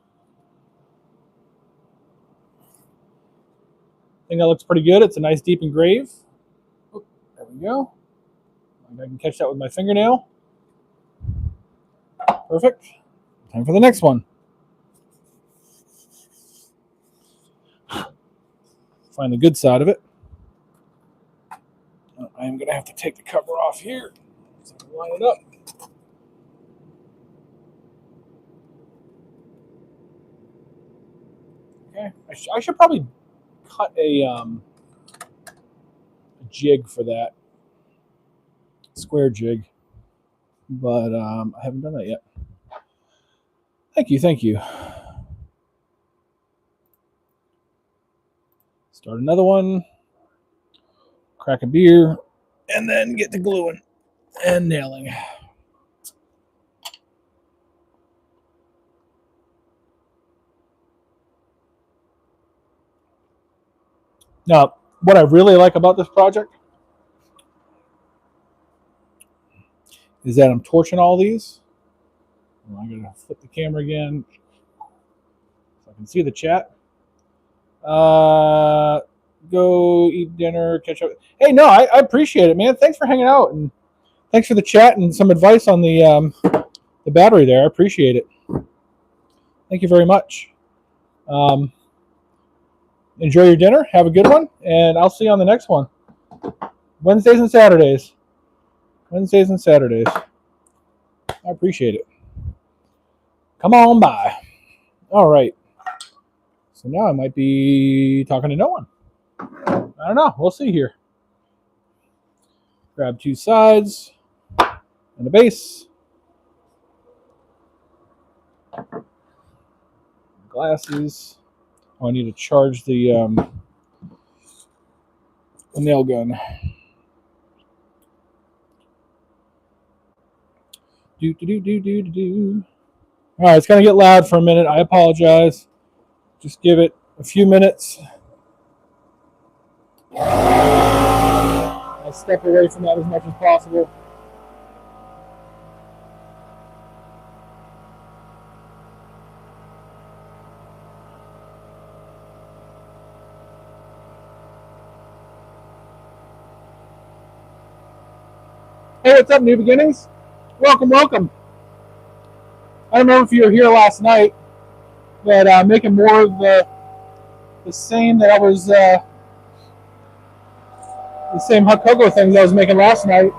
I think that looks pretty good. It's a nice deep engrave. Oh, there we go. I can catch that with my fingernail. Perfect. Time for the next one. Find the good side of it. I'm going to have to take the cover off here so I can line it up. Okay. I should probably cut a jig for that. Square jig. But I haven't done that yet. Thank you. Start another one. Crack a beer. And then get to gluing and nailing. Now, what I really like about this project is that I'm torching all these. I'm going to flip the camera again so I can see the chat. Go eat dinner, catch up. Hey, no, I appreciate it, man. Thanks for hanging out, and thanks for the chat and some advice on the battery there. I appreciate it. Thank you very much. Enjoy your dinner. Have a good one, and I'll see you on the next one. Wednesdays and Saturdays. I appreciate it. Come on by. All right. So now I might be talking to no one. I don't know. We'll see here. Grab 2 sides and a base. Glasses. Oh, I need to charge the nail gun. Do. All right, it's going to get loud for a minute. I apologize. Just give it a few minutes. I'll step away from that as much as possible. Hey, what's up, New Beginnings? Welcome. I don't know if you were here last night, but making more of the same that I was The same hot cocoa things I was making last night.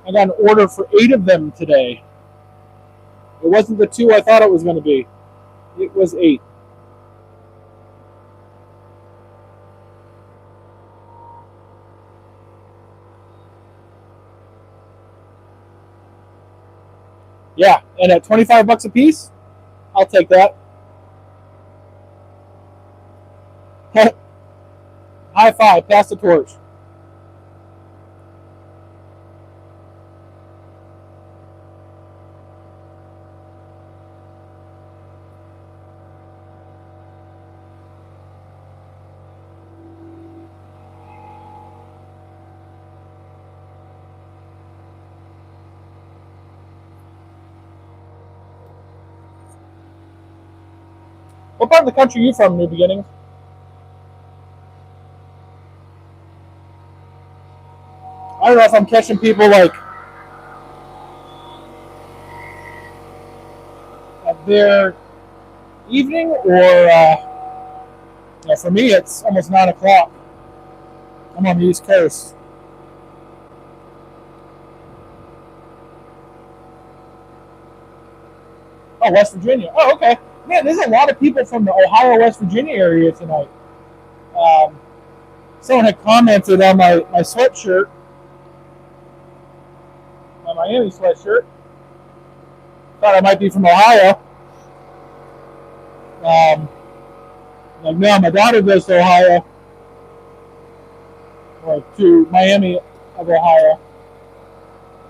I got an order for 8 of them today. It wasn't the 2 I thought it was going to be. It was 8. Yeah, and at $25 a piece, I'll take that. High five, pass the torch. What part of the country are you from, New Beginnings? I don't know if I'm catching people like at their evening or for me it's almost 9 o'clock. I'm on the East Coast. Oh, West Virginia. Oh, okay. Man, there's a lot of people from the Ohio, West Virginia area tonight. Someone had commented on my sweatshirt, my Miami sweatshirt. Thought I might be from Ohio. Like, no, my daughter goes to Ohio, or to Miami of Ohio.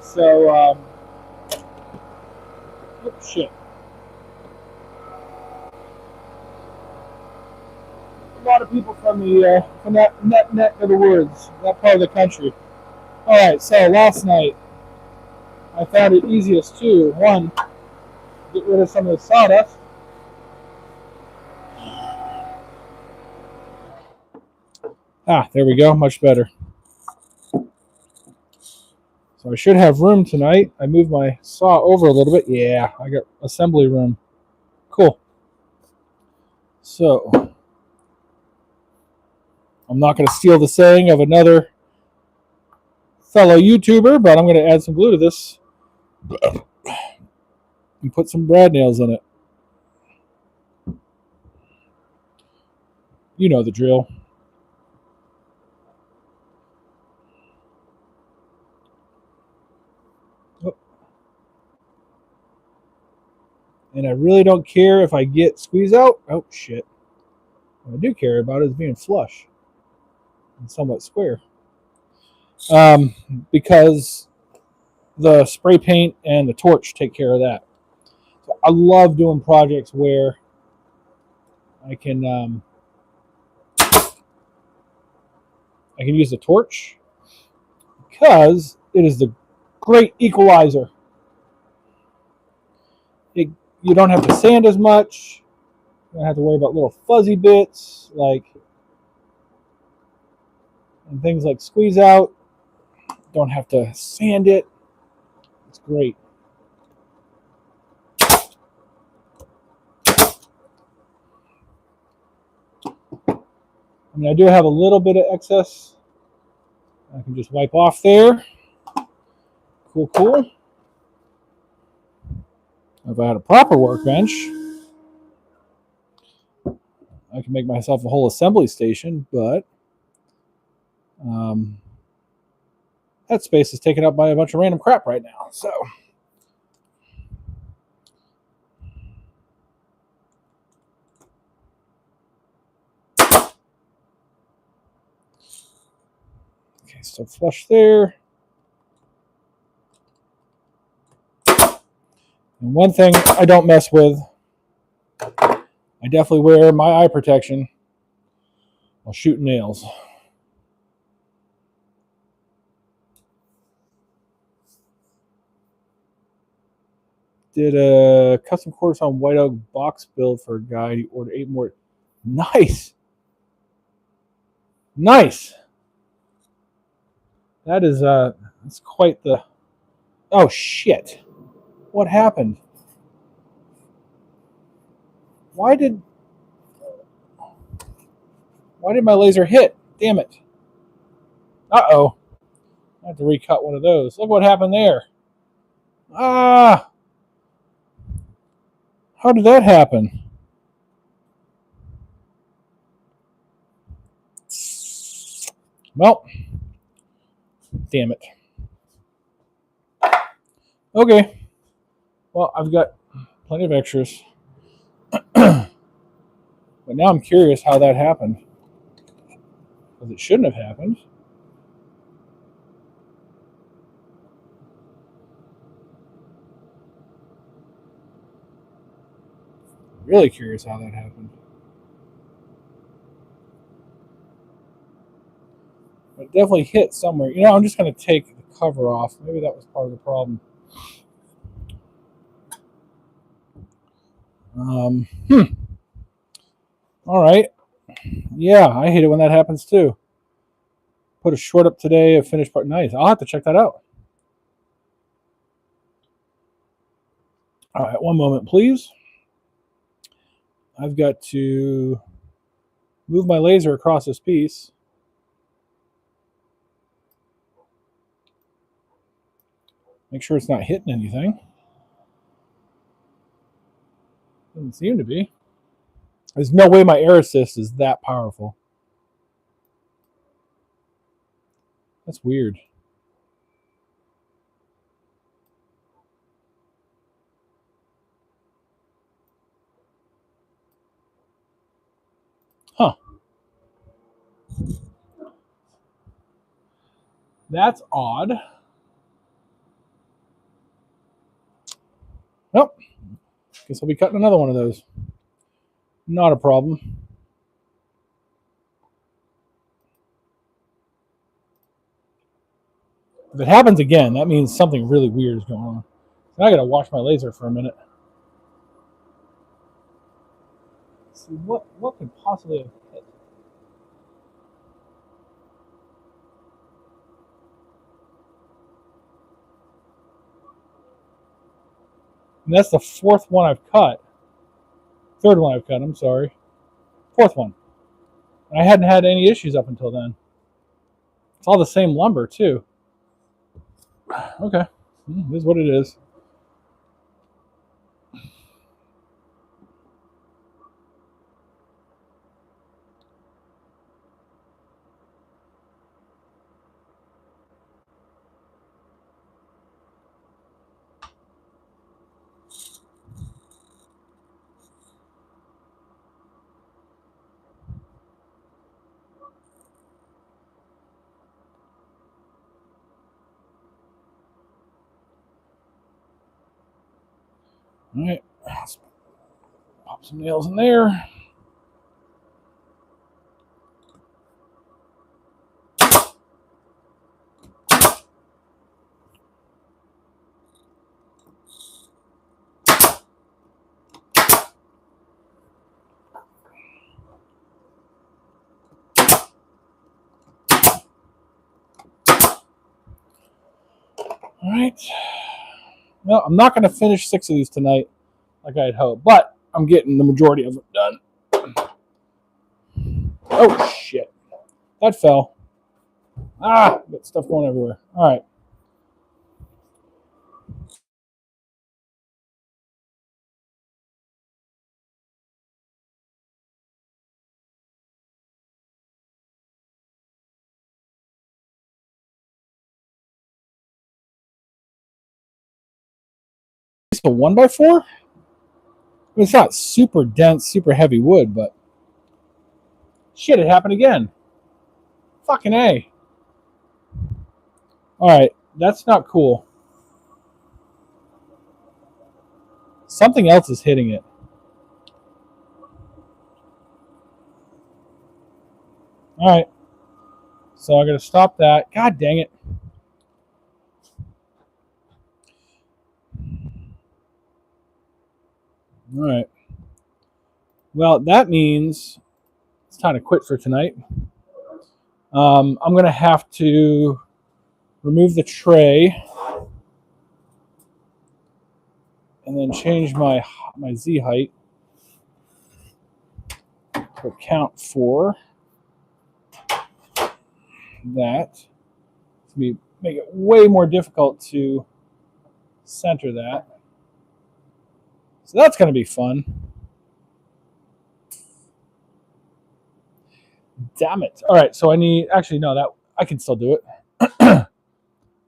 So, shit. A lot of people from that neck of the woods, that part of the country. All right, so last night I found it easiest to, one, get rid of some of the sawdust. There we go, much better. So I should have room tonight. I moved my saw over a little bit. Yeah, I got assembly room. Cool. So I'm not going to steal the saying of another fellow YouTuber, but I'm going to add some glue to this and put some brad nails in it. You know the drill. And I really don't care if I get squeeze out. Oh, shit. What I do care about is being flush and somewhat square. Because the spray paint and the torch take care of that. So I love doing projects where I can use the torch because it is the great equalizer. You don't have to sand as much. You don't have to worry about little fuzzy bits and things like squeeze out. Don't have to sand it. It's great. I mean, I do have a little bit of excess. I can just wipe off there. Cool. If I had a proper workbench, I can make myself a whole assembly station, but that space is taken up by a bunch of random crap right now. So, okay, still flush there. And one thing I don't mess with, I definitely wear my eye protection while shooting nails. Did a custom quarters on White Oak box build for a guy. He ordered 8 more. Nice. That is that's quite the. Oh shit! What happened? Why did my laser hit? Damn it! Uh-oh. I have to recut one of those. Look what happened there. Ah! How did that happen? Well, damn it. Okay. Well, I've got plenty of extras. But now I'm curious how that happened. Because it shouldn't have happened. Really curious how that happened. It definitely hit somewhere. You know, I'm just going to take the cover off. Maybe that was part of the problem. All right. Yeah, I hate it when that happens too. Put a short up today, a finished part. Nice. I'll have to check that out. All right, one moment, please. I've got to move my laser across this piece. Make sure it's not hitting anything. Doesn't seem to be. There's no way my air assist is that powerful. That's weird. Huh. That's odd. Nope. Guess I'll be cutting another one of those. Not a problem. If it happens again, that means something really weird is going on. Now I gotta wash my laser for a minute. Let's see what could possibly have hit. And that's the fourth one I've cut. Third one I've cut, I'm sorry. Fourth one. And I hadn't had any issues up until then. It's all the same lumber, too. Okay. This is what it is. All right. Let's pop some nails in there. All right. Well, I'm not going to finish 6 of these tonight like I had hoped, but I'm getting the majority of them done. Oh, shit. That fell. Ah, got stuff going everywhere. All right. It's a 1x4? It's not super dense, super heavy wood, but shit, it happened again. Fucking A. All right, that's not cool. Something else is hitting it. All right. So I got to stop that. God dang it. All right. Well, that means it's time to quit for tonight. I'm going to have to remove the tray and then change my Z height to account for that. make it way more difficult to center that. So that's going to be fun. Damn it. All right, so I need, actually, no, that I can still do it.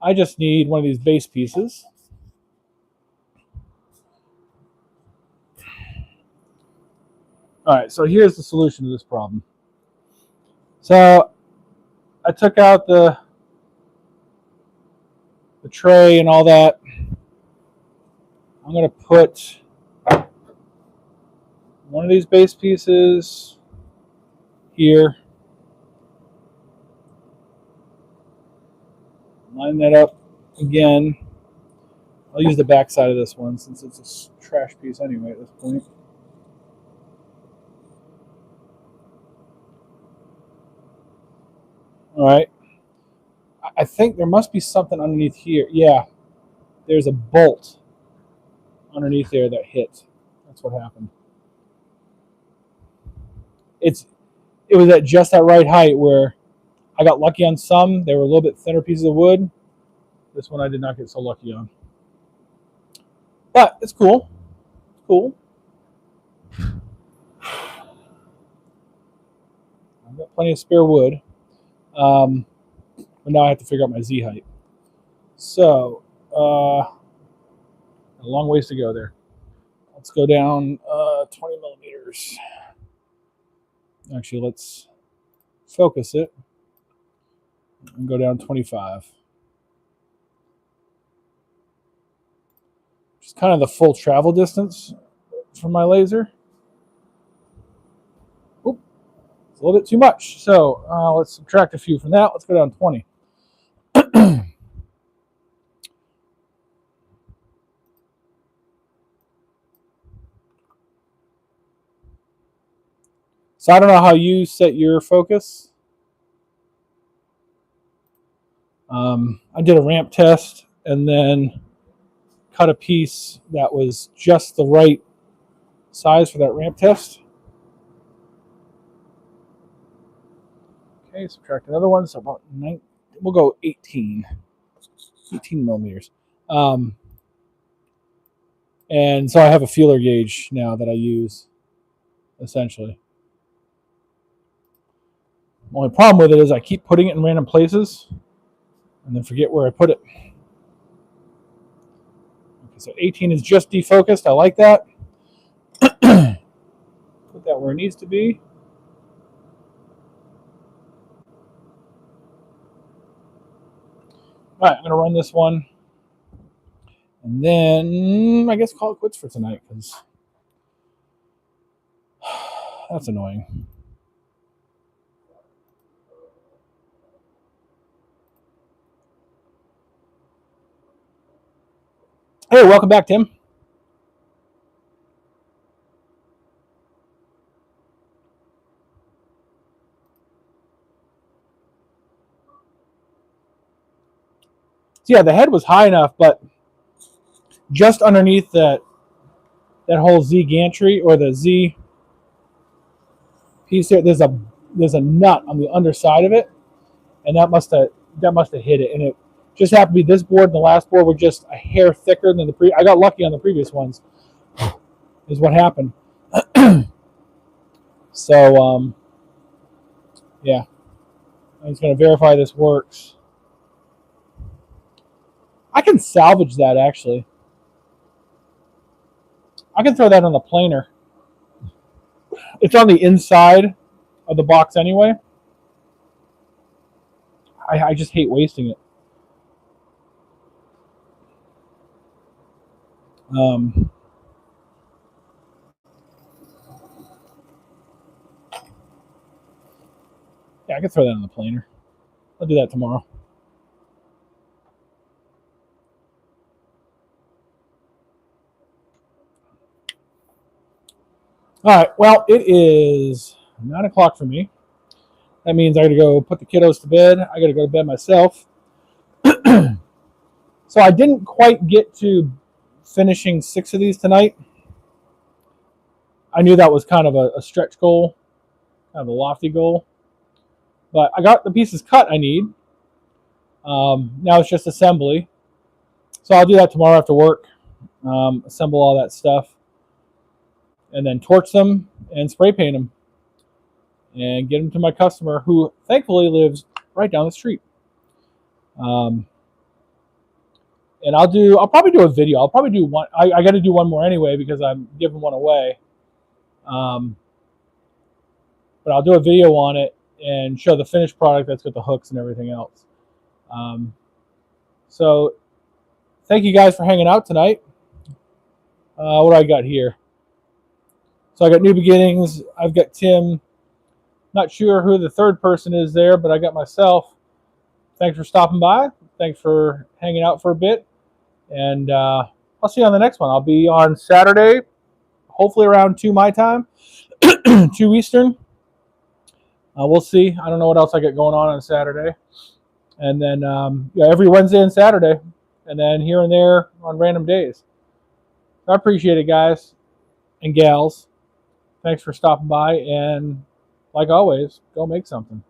I just need one of these base pieces. All right, so here's the solution to this problem. So I took out the tray and all that. I'm going to put one of these base pieces here. Line that up again. I'll use the back side of this one since it's a trash piece anyway at this point. All right. I think there must be something underneath here. Yeah, there's a bolt underneath there that hit. That's what happened. It was at just that right height where I got lucky on some. They were a little bit thinner pieces of wood. This one I did not get so lucky on. But it's cool. It's cool. I've got plenty of spare wood. But now I have to figure out my Z height. So, a long ways to go there. Let's go down 20 millimeters. Actually, let's focus it and go down 25. Which is kind of the full travel distance for my laser. Oop, it's a little bit too much. So let's subtract a few from that. Let's go down 20. So I don't know how you set your focus. I did a ramp test and then cut a piece that was just the right size for that ramp test. Okay, subtract another one. So about 9, we'll go 18 millimeters. And so I have a feeler gauge now that I use, essentially. The only problem with it is I keep putting it in random places and then forget where I put it. Okay, so 18 is just defocused. I like that. Put that where it needs to be. All right, I'm going to run this one. And then I guess call it quits for tonight because that's annoying. Hey, welcome back, Tim. So yeah, the head was high enough, but just underneath that whole Z gantry or the Z piece there, there's a nut on the underside of it, and that must have hit it. And it just happened to be this board and the last board were just a hair thicker than the I got lucky on the previous ones. Is what happened. So yeah, I'm just going to verify this works. I can salvage that actually. I can throw that on the planer. It's on the inside of the box anyway. I just hate wasting it. Yeah, I can throw that on the planer. I'll do that tomorrow. All right, well, it is 9 o'clock for me. That means I got to go put the kiddos to bed. I got to go to bed myself. So I didn't quite get to finishing 6 of these tonight. I knew that was kind of a stretch goal, kind of a lofty goal. But I got the pieces cut I need. Now it's just assembly. So I'll do that tomorrow after work. Assemble all that stuff. And then torch them and spray paint them. And get them to my customer, who thankfully lives right down the street. And I'll probably do a video. I'll probably do one. I got to do one more anyway because I'm giving one away. But I'll do a video on it and show the finished product that's got the hooks and everything else. So thank you guys for hanging out tonight. What do I got here? So I got New Beginnings. I've got Tim. Not sure who the third person is there, but I got myself. Thanks for stopping by. Thanks for hanging out for a bit. And I'll see you on the next one. I'll be on Saturday, hopefully around 2 my time, 2 Eastern. We'll see. I don't know what else I got going on Saturday. And then every Wednesday and Saturday. And then here and there on random days. I appreciate it, guys and gals. Thanks for stopping by. And like always, go make something.